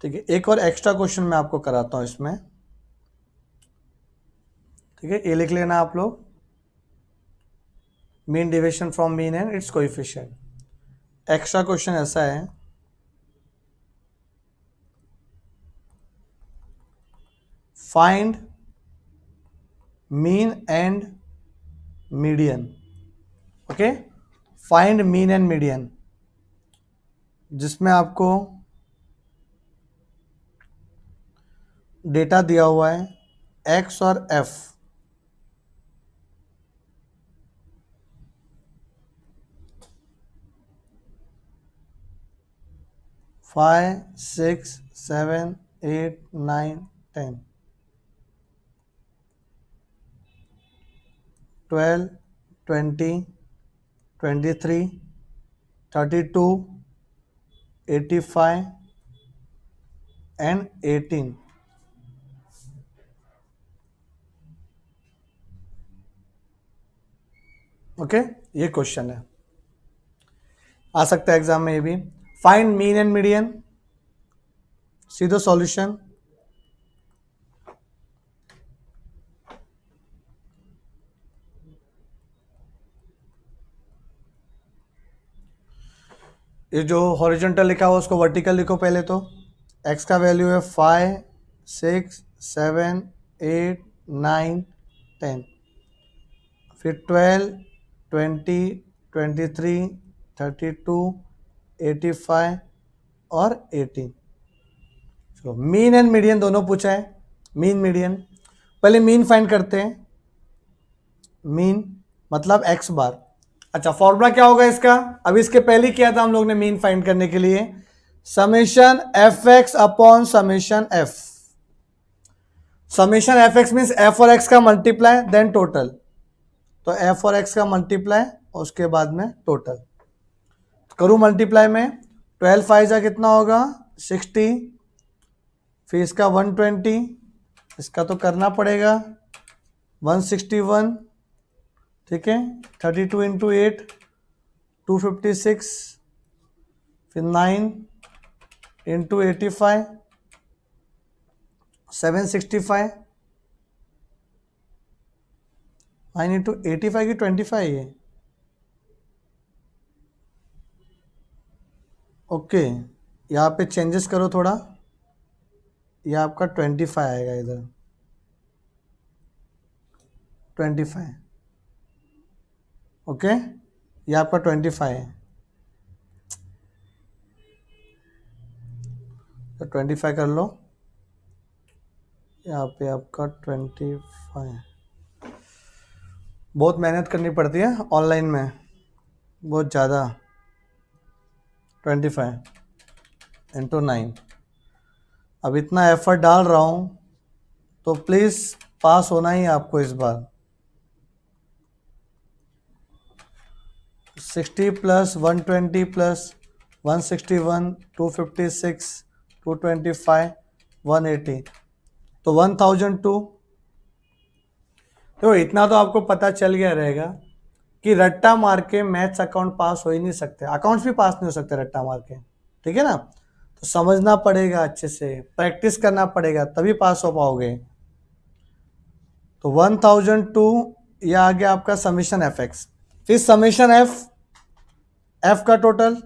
ठीक है, एक और एक्स्ट्रा क्वेश्चन मैं आपको कराता हूं इसमें। ठीक है, ये लिख लेना आप लोग, mean deviation from mean and it's coefficient. Extra question ऐसा है, find mean and median. Okay, find mean and median, जिसमें आपको डेटा दिया हुआ है एक्स और एफ, फाइव 6 7 8 9 10 12 20 23 32 85 एंड 18। ओके, ये क्वेश्चन है, आ सकता है एग्जाम में ये भी। Find mean and median, see the solution. ये जो हॉरिजॉन्टल लिखा हुआ उसको वर्टिकल लिखो पहले। तो x का वैल्यू है 5 6 7 8 9 10, फिर 12 20 23 32 85 और 18। चलो, मीन एंड मीडियन दोनों पूछा है, मीन मीडियन। पहले मीन फाइंड करते हैं, मीन मतलब x बार। अच्छा, फॉर्मूला क्या होगा इसका? अभी इसके पहले किया था हम लोग ने मीन फाइंड करने के लिए, summation F X upon summation F. Summation F x means F और एक्स का मल्टीप्लाई देन टोटल, तो एफ और एक्स का मल्टीप्लाई और उसके बाद में टोटल। करूं मल्टीप्लाई में, 12 फाइव जा कितना होगा 60, फिर इसका 120, इसका तो करना पड़ेगा 161, ठीक है, 32 इंटू 8 256, फिर 9 इंटू 85 765, 9 इंटू 85 की 25 है। ओके, यहाँ पे चेंजेस करो थोड़ा, ये आपका 25 आएगा, इधर 25। ओके, ये आपका 25 है, तो 25 कर लो, यहाँ पे आपका 25। बहुत मेहनत करनी पड़ती है ऑनलाइन में, बहुत ज़्यादा। 25 इंटू 9, अब इतना एफर्ट डाल रहा हूँ तो प्लीज़ पास होना ही आपको इस बार। 60 प्लस 120 प्लस 161 256 225 180, तो 1002। तो इतना तो आपको पता चल गया रहेगा कि रट्टा मार के मैथ्स अकाउंट पास हो ही नहीं सकते, अकाउंट्स भी पास नहीं हो सकते रट्टा मार के, ठीक है ना। तो समझना पड़ेगा, अच्छे से प्रैक्टिस करना पड़ेगा, तभी पास हो पाओगे। तो 1002 यह आ गया आपका समीशन एफ एक्स। फिर समीशन एफ का टोटल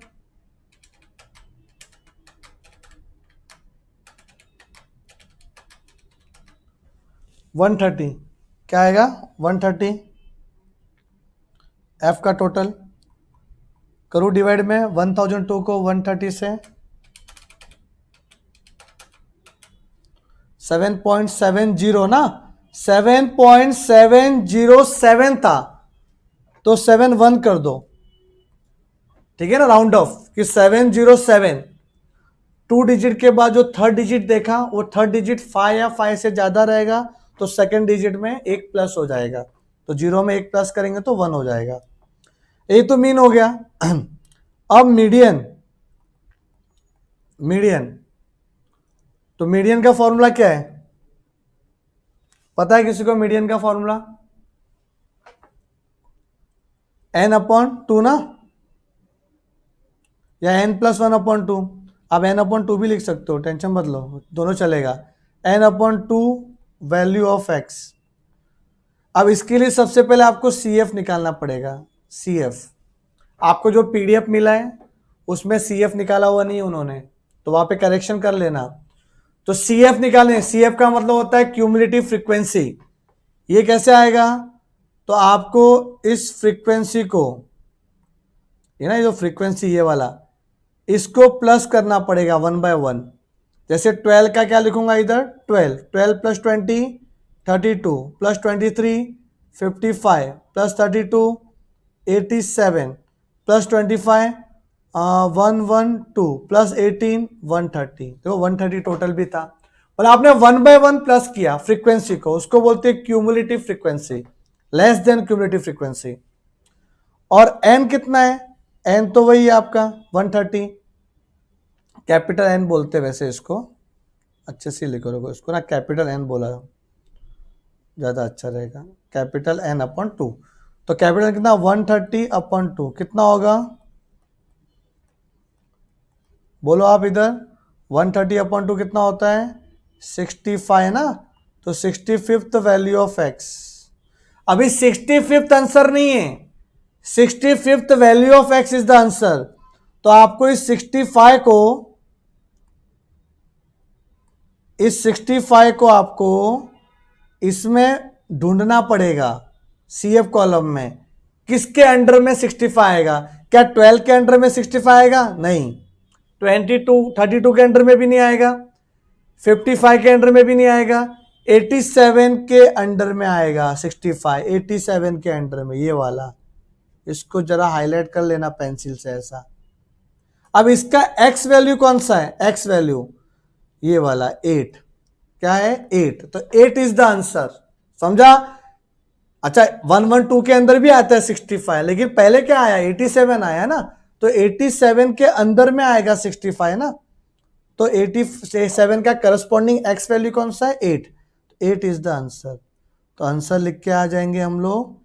130, क्या आएगा 130, एफ का टोटल करूँ डिवाइड में 1002 को 130 से, 7.70 ना, 7.707 था, तो 71 कर दो, ठीक है ना, राउंड ऑफ कि 707। 2 डिजिट के बाद जो थर्ड डिजिट देखा वो थर्ड डिजिट 5 या 5 से ज्यादा रहेगा तो सेकंड डिजिट में एक प्लस हो जाएगा, तो 0 में एक प्लस करेंगे तो 1 हो जाएगा। ये तो मीन हो गया। अब मीडियन, तो मीडियन का फॉर्मूला क्या है, पता है किसी को मीडियन का फॉर्मूला? n/2 ना, या n+1/2, आप n/2 भी लिख सकते हो, टेंशन मत लो, दोनों चलेगा। n/2 value of x। अब इसके लिए सबसे पहले आपको CF निकालना पड़ेगा। CF आपको जो PDF मिला है उसमें CF निकाला हुआ नहीं है उन्होंने, तो वहां पे करेक्शन कर लेना। तो CF निकालें, CF का मतलब होता है क्यूमुलेटिव फ्रीक्वेंसी। ये कैसे आएगा, तो आपको इस फ्रीक्वेंसी को, ये ना ये जो फ्रीक्वेंसी ये वाला, इसको प्लस करना पड़ेगा 1/1। जैसे 12 का क्या लिखूंगा इधर, 12 + 20 32 + 23 55 + 32 87 + 25 112 + 18 130, तो 130 टोटल भी था। और आपने 1/1 प्लस किया फ्रीक्वेंसी को, उसको बोलते हैं cumulative frequency, less than cumulative frequency. और n कितना है, n तो वही है आपका 130, कैपिटल N बोलते वैसे इसको, अच्छे से लिखो रखो इसको ना, कैपिटल N बोला ज़्यादा अच्छा रहेगा, कैपिटल N/2। तो कैपिटल कितना 130/2 कितना होगा, बोलो आप इधर, 130/2 कितना होता है 65 ना, तो 65th वैल्यू ऑफ x। अभी 65th आंसर नहीं है, 65th value of x is the answer. तो आपको इस 65 को, इस 65 को आपको इसमें ढूंढना पड़ेगा CF कॉलम में, किसके अंडर में 65 आएगा। क्या 12 के अंडर में 65 आएगा, नहीं, 32 के अंडर में भी नहीं आएगा, 55 के अंडर में भी नहीं आएगा, 87 के अंडर में आएगा 65, 87 के अंडर में, ये वाला, इसको जरा हाईलाइट कर लेना पेंसिल से ऐसा। अब इसका x वैल्यू कौन सा है, x वैल्यू ये वाला 8, क्या है 8, तो 8 इज द आंसर, समझा। अच्छा 112 के अंदर भी आता है 65, लेकिन पहले क्या आया 87 आया ना, तो 87 के अंदर में आएगा 65 ना, तो 87 का करस्पॉन्डिंग x वैल्यू कौन सा है 8, 8 इज द आंसर। तो आंसर लिख के आ जाएंगे हम लोग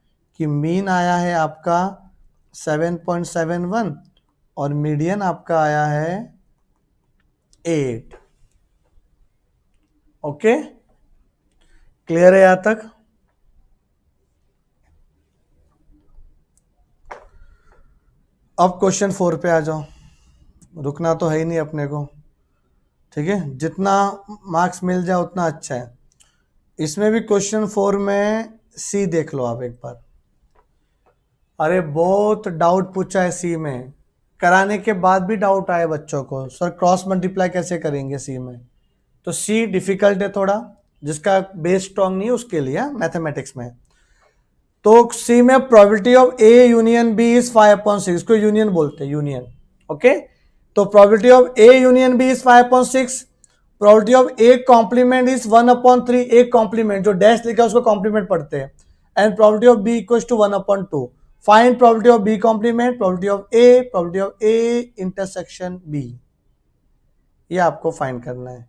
कि मीन आया है आपका 7.71 और मीडियन आपका आया है 8। ओके, क्लियर है यहां तक। अब क्वेश्चन 4 पे आ जाओ, रुकना तो है ही नहीं अपने को, ठीक है, जितना मार्क्स मिल जाए उतना अच्छा है। इसमें भी क्वेश्चन 4 में सी देख लो आप एक बार। अरे बहुत डाउट पूछा है सी में, कराने के बाद भी डाउट आए बच्चों को, सर क्रॉस मल्टीप्लाई कैसे करेंगे सी में। तो सी डिफिकल्ट है थोड़ा, जिसका बेस स्ट्रांग नहीं है उसके लिए मैथमेटिक्स में। तो सी में probability of A union B is 5/6, इसको यूनियन बोलते हैं, यूनियन। ओके, तो probability of A union B is 5/6, probability of A complement is 1/3, A complement जो डैश लिखा है उसको कॉम्प्लीमेंट पढ़ते हैं, and probability of B equals to 1/2। Find probability of B complement, probability of A, probability of A intersection B, ये आपको find करना है।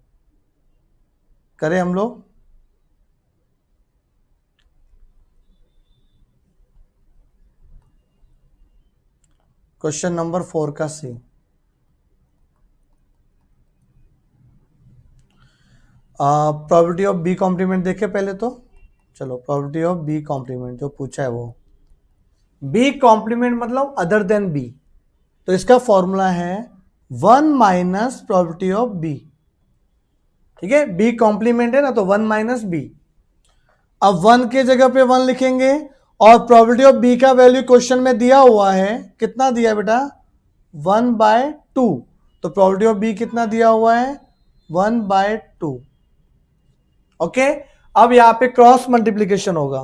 करें हम लोग, क्वेश्चन नंबर 4 का सी। प्रॉपर्टी ऑफ बी कॉम्प्लीमेंट देखे पहले तो। चलो प्रॉपर्टी ऑफ बी कॉम्प्लीमेंट जो पूछा है वो, बी कॉम्प्लीमेंट मतलब अदर देन बी, तो इसका फॉर्मूला है 1 माइनस प्रॉपर्टी ऑफ बी। ठीक है, बी कॉम्प्लीमेंट है ना, तो 1 माइनस बी। अब 1 के जगह पे 1 लिखेंगे और प्रॉपर्टी ऑफ बी का वैल्यू क्वेश्चन में दिया हुआ है, कितना दिया बेटा 1/2। तो प्रॉपर्टी ऑफ बी कितना दिया हुआ है 1/2। ओके, अब यहां पे क्रॉस मल्टीप्लीकेशन होगा।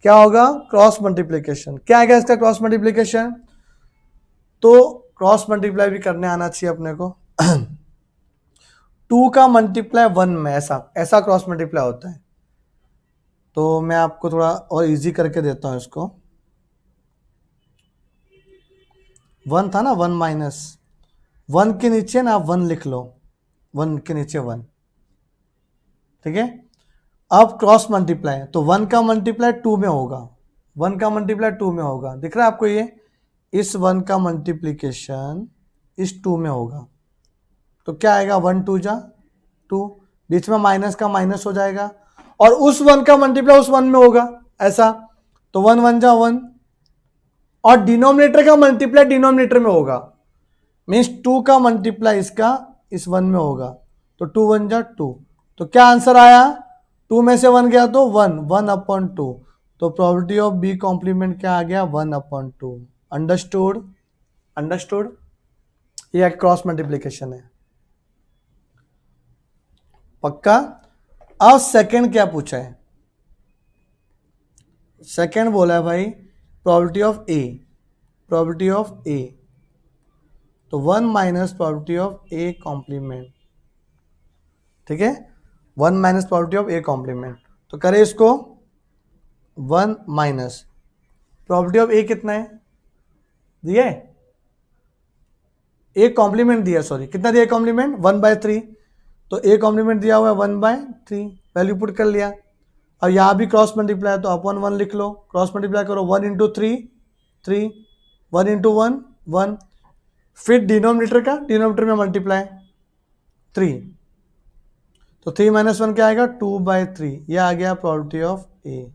क्या होगा क्रॉस मल्टीप्लीकेशन, क्या आएगा इसका क्रॉस मल्टीप्लीकेशन, तो क्रॉस मल्टीप्लाई भी करने आना चाहिए अपने को 2 का मल्टीप्लाई 1 में, ऐसा ऐसा क्रॉस मल्टीप्लाई होता है। तो मैं आपको थोड़ा और इजी करके देता हूं इसको। 1 था ना, 1 माइनस 1 के नीचे ना आप 1 लिख लो, 1 के नीचे 1। ठीक है, अब क्रॉस मल्टीप्लाई, तो 1 का मल्टीप्लाई 2 में होगा, 1 का मल्टीप्लाई 2 में होगा, दिख रहा है आपको ये, इस 1 का मल्टीप्लीकेशन इस 2 में होगा। तो क्या आएगा 1 2 जा 2, बीच में माइनस का माइनस हो जाएगा, और उस 1 का मल्टीप्लाई उस 1 में होगा, ऐसा। तो 1 1 जा 1, और डिनोमिनेटर का मल्टीप्लाई डिनोमिनेटर में होगा, मीन्स 2 का मल्टीप्लाई इसका इस 1 में होगा, तो 2 1 जा 2। तो क्या आंसर आया, 2 में से 1 गया तो 1, 1/2। तो प्रॉपर्टी ऑफ बी कॉम्प्लीमेंट क्या आ गया 1/2। अंडरस्टूड, अंडरस्टूड, ये क्रॉस मल्टीप्लीकेशन है, पक्का। अब सेकंड क्या पूछा है, सेकंड बोला है भाई property of A, property of A, तो 1 minus property of A complement. ठीक है, 1 minus property of A complement, तो करें इसको 1 माइनस प्रॉपर्टी ऑफ ए कितना है दिया है, ए कॉम्प्लीमेंट दिया, सॉरी कितना दिया कॉम्प्लीमेंट 1/3, तो ए कॉम्प्लीमेंट दिया हुआ है 1/3, वैल्यू पुट कर लिया। अब यहाँ भी क्रॉस मल्टीप्लाई, तो अपन 1 लिख लो, क्रॉस मल्टीप्लाई करो 1 इंटू 3 3, 1 इंटू 1 1, फिर डिनोमिनेटर का डिनोमिनेटर में मल्टीप्लाई 3, तो 3 माइनस 1 क्या आएगा 2/3, ये आ गया प्रॉपर्टी ऑफ ए।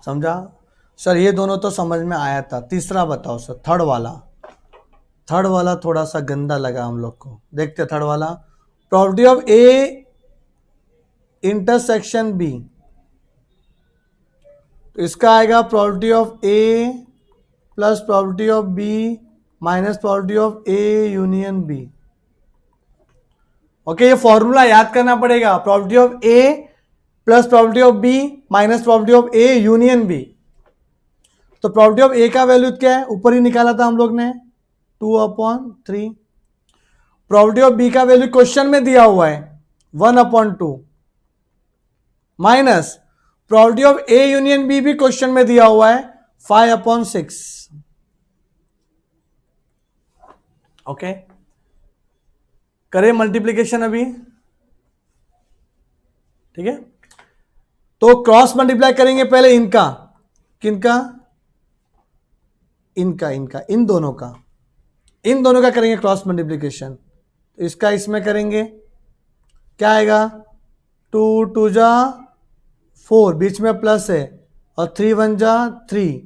समझा सर, ये दोनों तो समझ में आया था, तीसरा बताओ सर, थर्ड वाला, थर्ड वाला थोड़ा सा गंदा लगा हम लोग को, देखते थर्ड वाला, property of A intersection B, तो इसका आएगा property of A plus property of B minus property of A union B. Okay, ये फॉर्मूला याद करना पड़ेगा, property of A plus property of B minus property of A union B. तो property of A का value क्या है, ऊपर ही निकाला था हम लोग ने 2/3, प्रॉपर्टी ऑफ बी का वैल्यू क्वेश्चन में दिया हुआ है 1/2, minus property of A union B भी क्वेश्चन में दिया हुआ है 5/6। ओके, करें मल्टीप्लीकेशन अभी। ठीक है, तो क्रॉस मल्टीप्लाई करेंगे पहले इनका, किनका, इनका इनका इन दोनों का, इन दोनों का करेंगे क्रॉस मल्टीप्लीकेशन, तो इसका इसमें करेंगे, क्या आएगा 2 2 जा 4, बीच में प्लस है, और 3 1 जा 3,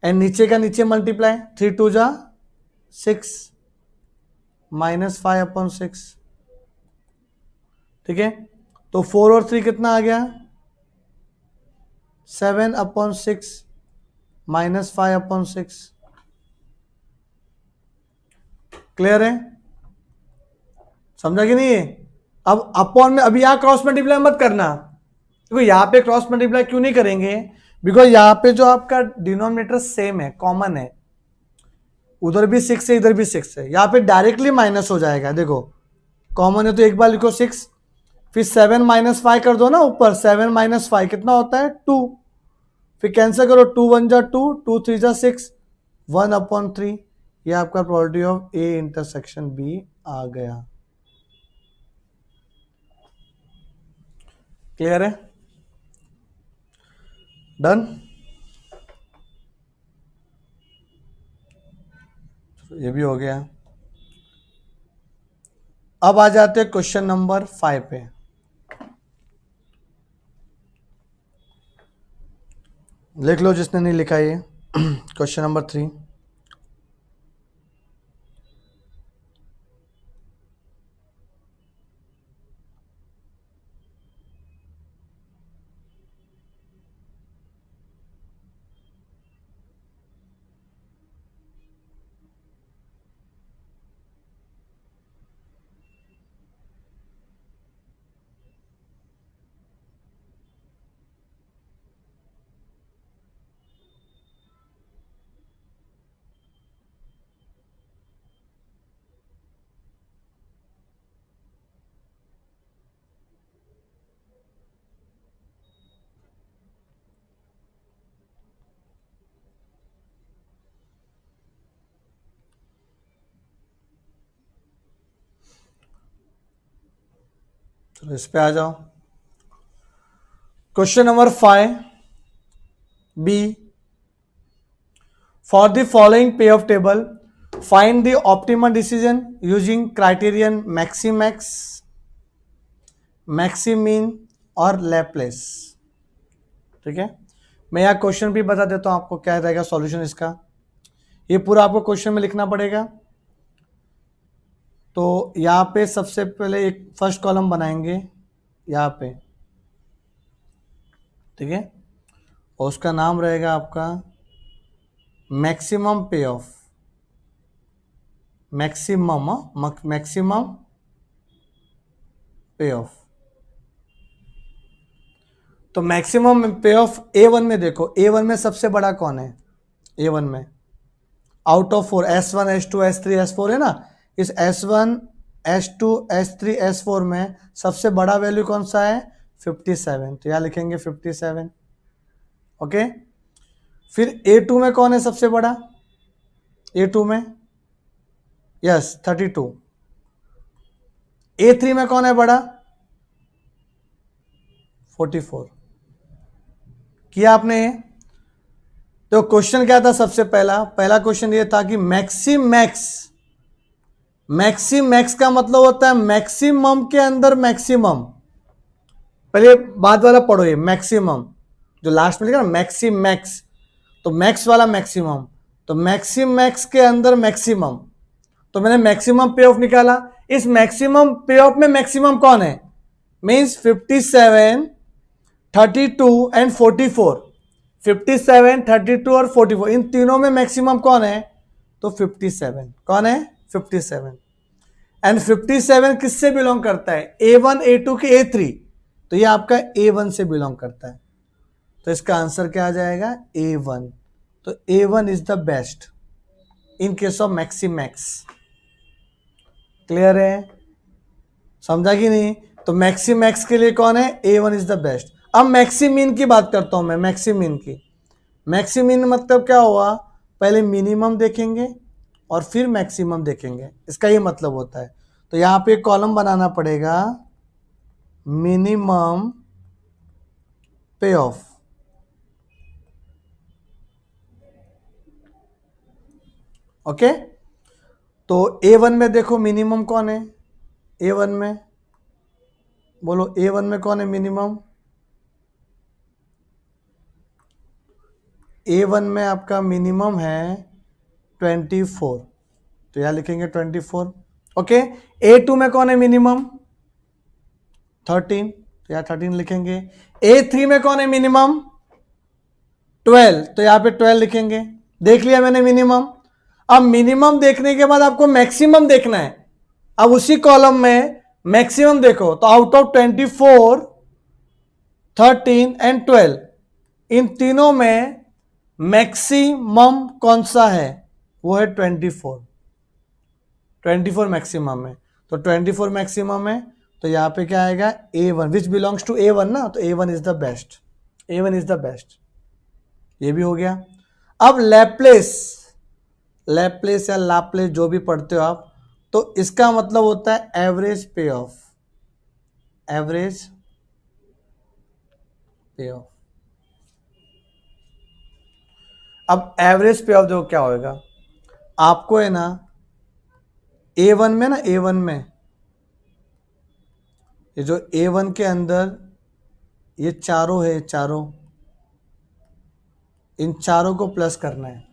एंड नीचे का नीचे मल्टीप्लाई 3 2 जा 6 माइनस 5/6। ठीक है, तो 4 और 3 कितना आ गया 7/6 माइनस 5/6। क्लियर है, समझा कि नहीं है। अब अपॉन में, अभी यहां क्रॉस मल्टीप्लाई मत करना, देखो यहां पे क्रॉस मल्टीप्लाई क्यों नहीं करेंगे, बिकॉज यहां पे जो आपका डिनोमिनेटर सेम है, कॉमन है, उधर भी 6 है इधर भी 6 है, यहां पे डायरेक्टली माइनस हो जाएगा, देखो कॉमन है तो एक बार लिखो 6, फिर 7 माइनस 5 कर दो ना ऊपर, 7 माइनस 5 कितना होता है 2, फिर कैंसिल करो 2 1 जा 2, 2 3 जा 6, 1/3, ये आपका property of A intersection B आ गया। क्लियर है, डन, ये भी हो गया। अब आ जाते हैं क्वेश्चन नंबर 5 पे। लिख लो जिसने नहीं लिखा ये। Question number 3। चलो इस पे आ जाओ। Question number 5 B, for the following payoff table find the optimal decision using criterion maximax, maximin और लैप्लेस। ठीक है, मैं यहाँ क्वेश्चन भी बता देता हूँ आपको क्या रहेगा सॉल्यूशन इसका। ये पूरा आपको क्वेश्चन में लिखना पड़ेगा। तो यहाँ पे सबसे पहले एक फर्स्ट कॉलम बनाएंगे यहाँ पे, ठीक है, और उसका नाम रहेगा आपका मैक्सिमम पे ऑफ, मैक्सिमम पे ऑफ। तो मैक्सिमम पे ऑफ A1 में देखो, A1 में सबसे बड़ा कौन है? A1 में out of 4 S1 S2 S3 S4 है ना, इस S1 S2 S3 S4 में सबसे बड़ा वैल्यू कौन सा है? 57, तो यहाँ लिखेंगे 57। ओके, फिर A2 में कौन है सबसे बड़ा? A2 में यस 32। A3 में कौन है बड़ा? 44। किया आपने? तो क्वेश्चन क्या था? सबसे पहला क्वेश्चन ये था कि मैक्सिमैक्स का मतलब होता है मैक्सिमम के अंदर मैक्सिमम। पहले बाद वाला पढ़ो, ये मैक्सिमम जो लास्ट में लिखा ना मैक्सिमैक्स, तो मैक्स वाला मैक्सिमम, तो मैक्सिमैक्स के अंदर मैक्सिमम। तो मैंने मैक्सिमम पे ऑफ निकाला। इस मैक्सिमम पे ऑफ में मैक्सिमम कौन है? Means 57, 32 and 44। 57, 32 और 44, इन तीनों में मैक्सिमम कौन है? तो 57। कौन है? 57। एंड 57 किससे बिलोंग करता है? A1 A2 के A3, तो ये आपका A1 से बिलोंग करता है। तो इसका आंसर क्या आ जाएगा? A1। तो A1 is the best in case of मैक्सिमैक्स। Clear है? समझा कि नहीं? तो मैक्सिमैक्स के लिए कौन है? A1 is the best. अब मैक्सिमीन की बात करता हूं मैं, मैक्सिमीन की। मैक्सिमीन मतलब क्या हुआ? पहले मिनिमम देखेंगे और फिर मैक्सिमम देखेंगे, इसका ये मतलब होता है। तो यहां पे कॉलम बनाना पड़ेगा मिनिमम पे ऑफ। ओके, तो A1 में देखो मिनिमम कौन है? A1 में बोलो, A1 में कौन है मिनिमम? A1 में आपका मिनिमम है 24, तो यहां लिखेंगे 24। ओके, A2 में कौन है मिनिमम? 13, तो यहां 13 लिखेंगे। A3 में कौन है मिनिमम? 12, तो यहां पे 12 लिखेंगे। देख लिया मैंने मिनिमम। अब मिनिमम देखने के बाद आपको मैक्सिमम देखना है। अब उसी कॉलम में मैक्सिमम देखो, तो आउट ऑफ 24, 13 एंड 12, इन तीनों में मैक्सिमम कौन सा है? वो है 24। 24 मैक्सिमम है, तो 24 मैक्सिमम है, तो यहां पे क्या आएगा? A1 which belongs to A1 ना, तो A1 is the best. A1 is the best, ये भी हो गया। अब लैप्लेस या लाप्लेस जो भी पढ़ते हो आप, तो इसका मतलब होता है एवरेज पे ऑफ। एवरेज पे ऑफ, अब एवरेज पे ऑफ देखो क्या होएगा, आपको है ना A1 में ना, A1 में ये जो A1 के अंदर ये चारों है, चारों, इन चारों को प्लस करना है।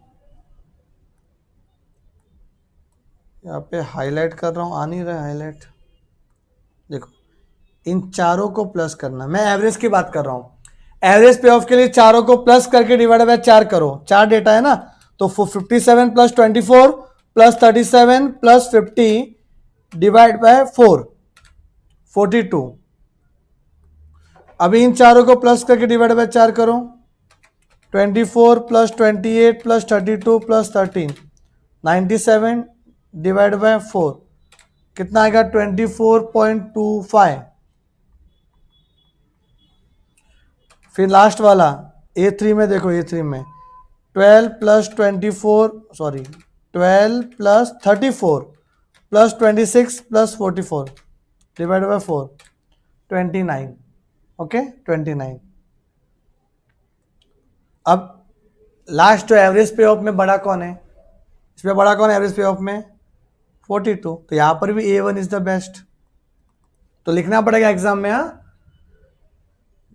यहाँ पे हाईलाइट कर रहा हूँ, आ नहीं रहा है हाईलाइट, देखो इन चारों को प्लस करना। मैं एवरेज की बात कर रहा हूँ। एवरेज पे ऑफ के लिए चारों को प्लस करके डिवाइड बाय 4 करो, 4 डेटा है ना, तो 57 plus 24 plus 37 plus 50 divide by 4, 42। अभी इन चारों को प्लस करके डिवाइड बाय 4 करो, 24 plus 28 plus 32 plus 13, 97 divide by 4 कितना आएगा, 24.25। फिर लास्ट वाला A3 में देखो, A3 में 12 plus 24, sorry 12 plus 34 plus 26 plus 44 divide by 4, 29। Okay 29। अब लास्ट जो एवरेज पे ऑफ में बड़ा कौन है, इसमें बड़ा कौन है एवरेज पे ऑफ में, 42। तो यहां पर भी A1 इज द बेस्ट, तो लिखना पड़ेगा एग्जाम में हाँ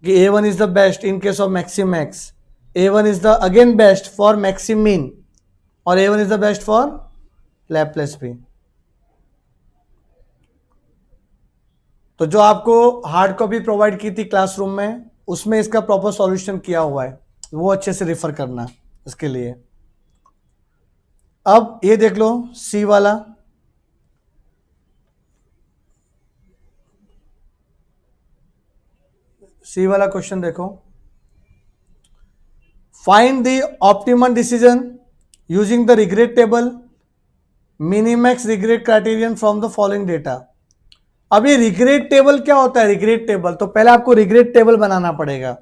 कि A1 is the best in case of maximax, A1 is the again best for maximin, और A1 is the best for Laplace भी। तो जो आपको हार्ड कॉपी प्रोवाइड की थी क्लासरूम में, उसमें इसका प्रॉपर सॉल्यूशन किया हुआ है, वो अच्छे से रिफर करना इसके लिए। अब ये देख लो सी वाला, सी वाला क्वेश्चन देखो, find the optimum decision using the regret table, minimax regret criterion from the following data. अब ये रिग्रेट टेबल क्या होता है, रिग्रेट टेबल तो पहले आपको रिग्रेट टेबल बनाना पड़ेगा।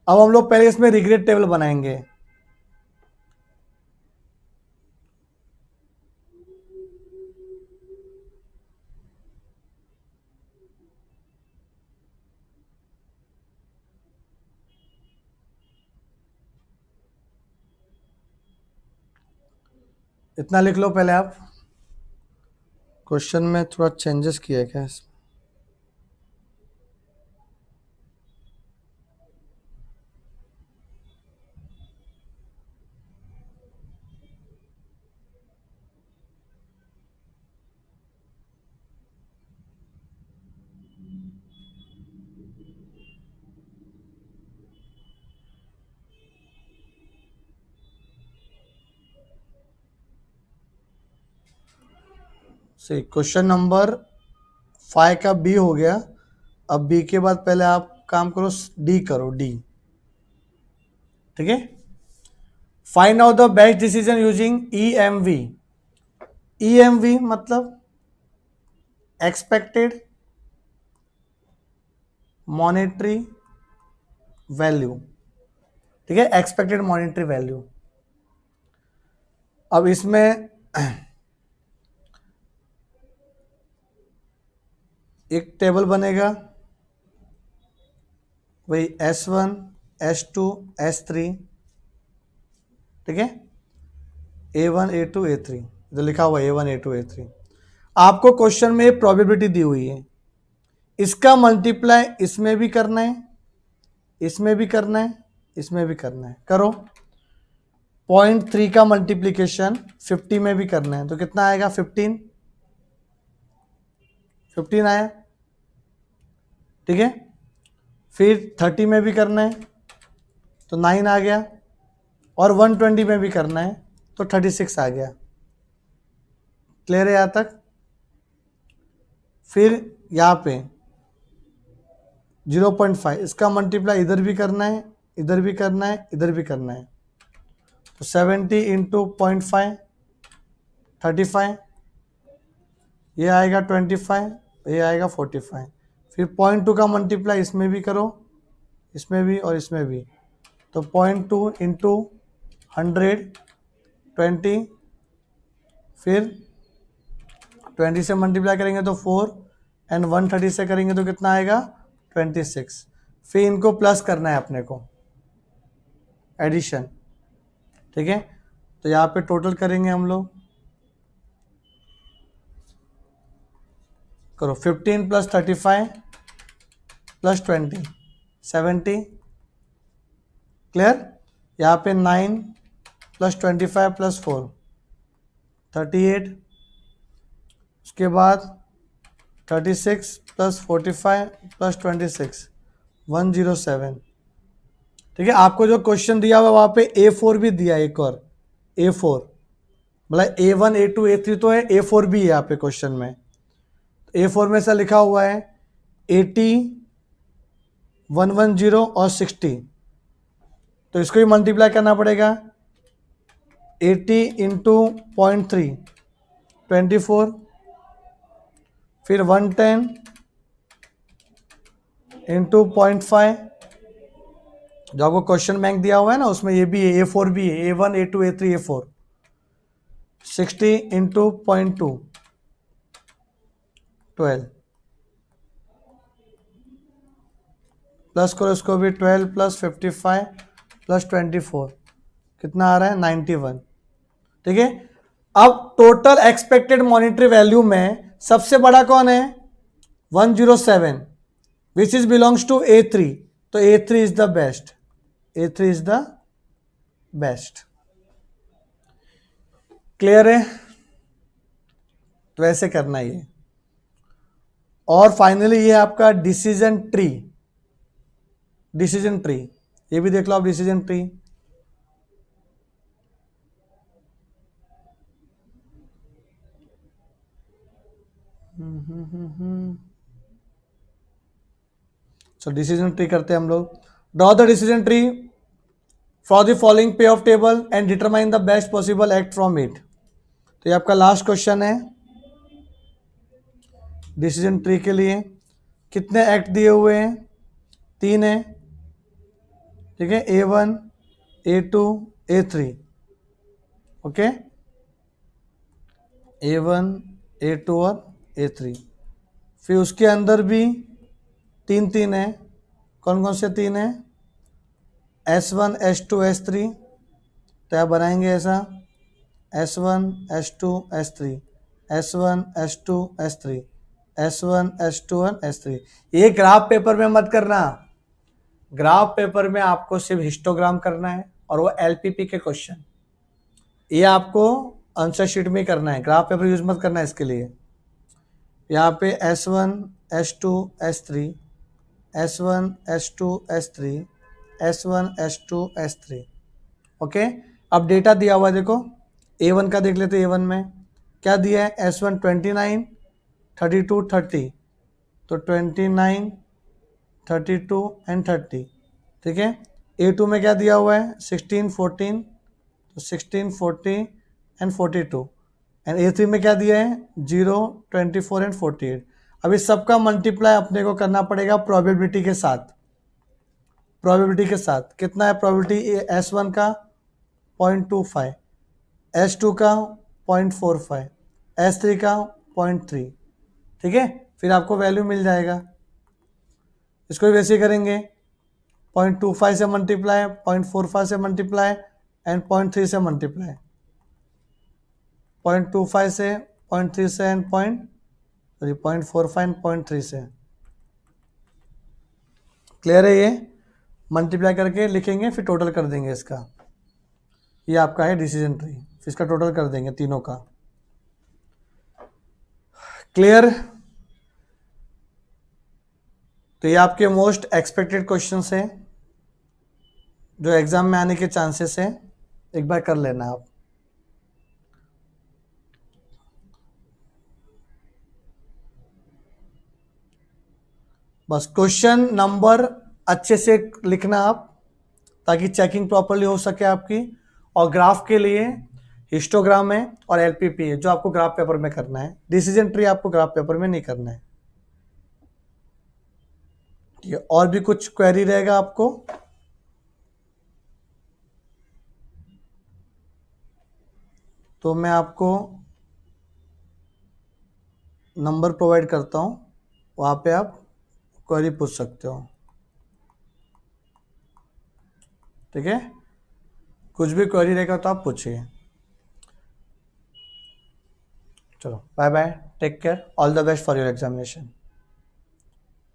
अब हम लोग पहले इसमें रिग्रेट टेबल बनाएंगे। इतना लिख लो पहले आप, क्वेश्चन में थोड़ा चेंजेस किया है क्या इसमें? सही, क्वेश्चन नंबर 5 का बी हो गया। अब बी के बाद पहले आप काम करो, डी करो, डी, ठीक है। Find out the best decision using EMV। EMV मतलब एक्सपेक्टेड मॉनेटरी वैल्यू, ठीक है, एक्सपेक्टेड मॉनेटरी वैल्यू। अब इसमें एक टेबल बनेगा, वही S1 S2 S3, ठीक है, A1 A2 A3, जो लिखा हुआ है A1 A2 A3। आपको क्वेश्चन में प्रोबेबिलिटी दी हुई है, इसका मल्टीप्लाई इसमें भी करना है, इसमें भी करना है, इसमें भी करना है, करो। 0.3 का मल्टीप्लीकेशन 50 में भी करना है, तो कितना आएगा, 15, 15 आया, ठीक है। फिर 30 में भी करना है तो 9 आ गया, और 120 में भी करना है तो 36 आ गया। क्लियर है यहाँ तक? फिर यहाँ पे 0.5, इसका मल्टीप्लाई इधर भी करना है, इधर भी करना है, इधर भी करना है, तो 70 इंटू 0.5 35, ये आएगा 25, ये आएगा 45। फिर 0.2 का मल्टीप्लाई इसमें भी करो, इसमें भी और इसमें भी, तो 0.2 इंटू 120, फिर 20 से मल्टीप्लाई करेंगे तो 4, एंड 130 से करेंगे तो कितना आएगा, 26। फिर इनको प्लस करना है अपने को, एडिशन, ठीक है। तो यहाँ पे टोटल करेंगे हम लोग, करो 15 प्लस 35 प्लस 20 70, क्लियर। यहाँ पे 9 प्लस 25 प्लस 4 38, उसके बाद 36 प्लस 45 प्लस 26 107, ठीक है। आपको जो क्वेश्चन दिया हुआ वहाँ पे A4 भी दिया है, एक और A4, मतलब A1 A2 A3 तो है, A4 भी है यहाँ पे क्वेश्चन में। A4 में ऐसा लिखा हुआ है 80 110 और 60, तो इसको भी मल्टीप्लाई करना पड़ेगा। 80 इंटू 0.3 24, फिर 110 इंटू 0.5, जो आपको क्वेश्चन बैंक दिया हुआ है ना उसमें ये भी है, A4 भी है, A1 A2 A3 A4, 60 into 0.2 12, plus करो इसको भी 12 प्लस 55 प्लस 24, कितना आ रहा है 91, ठीक है। अब टोटल एक्सपेक्टेड मॉनिटरी वैल्यू में सबसे बड़ा कौन है 107, which is belongs to A3, तो A3 is the best, A3 is the best, clear है। तो ऐसे करना ही है। और फाइनली ये आपका डिसीजन ट्री, डिसीजन ट्री ये भी देख लो आप, decision tree so decision tree करते हैं हम लोग। Draw the decision tree for the following payoff table and determine the best possible act from it. तो ये आपका लास्ट क्वेश्चन है डिसीजन ट्री के लिए। कितने एक्ट दिए हुए हैं 3 है, ठीक है, A1 A2 A3, okay, A1 A2 और A3। फिर उसके अंदर भी 3 है, कौन कौन से 3 है S1 S2 S3, तो आप बनाएंगे ऐसा S1 S2 S3 S1 S2 S3 S1 S2 और S3। ये ग्राफ पेपर में मत करना, ग्राफ पेपर में आपको सिर्फ हिस्टोग्राम करना है और वो LPP के क्वेश्चन, ये आपको आंसर शीट में करना है, ग्राफ पेपर यूज मत करना है इसके लिए। यहाँ पे S1 S2 S3 S1 S2 S3 S1 S2 S3, okay. अब डेटा दिया हुआ देखो, A1 का देख लेते, A1 में क्या दिया है S1 29 32 30, तो 29 32 एंड 30, ठीक है। A2 में क्या दिया हुआ है 16 14, तो 16 40 एंड 42, एंड A3 में क्या दिया है 0 24 एंड 48। अब इस सबका मल्टीप्लाई अपने को करना पड़ेगा प्रोबेबिलिटी के साथ, प्रोबेबिलिटी के साथ कितना है प्रोबेबिलिटी S1 का 0.25, S2 का 0.45, S3 का 0.3, ठीक है। फिर आपको वैल्यू मिल जाएगा। इसको भी वैसे ही करेंगे 0.25 से मल्टीप्लाई, 0.45 से मल्टीप्लाई एंड 0.3 से मल्टीप्लाई, 0.25 से 0.3 से एंड 0.45 एंड 0.3 से, क्लियर है। ये मल्टीप्लाई करके लिखेंगे, फिर टोटल कर देंगे इसका। ये आपका है डिसीजन ट्री, फिर इसका टोटल कर देंगे तीनों का, क्लियर। तो ये आपके मोस्ट एक्सपेक्टेड क्वेश्चंस हैं जो एग्जाम में आने के चांसेस हैं, एक बार कर लेना आप। बस क्वेश्चन नंबर अच्छे से लिखना आप, ताकि चेकिंग प्रॉपरली हो सके आपकी। और ग्राफ के लिए हिस्टोग्राम है और LPP है जो आपको ग्राफ पेपर में करना है, डिसीजन ट्री आपको ग्राफ पेपर में नहीं करना है। और भी कुछ क्वेरी रहेगा आपको तो मैं आपको नंबर प्रोवाइड करता हूं, वहां पे आप क्वेरी पूछ सकते हो, ठीक है। कुछ भी क्वेरी रहेगा तो आप पूछिए। चलो bye bye, take care, all the best for your examination.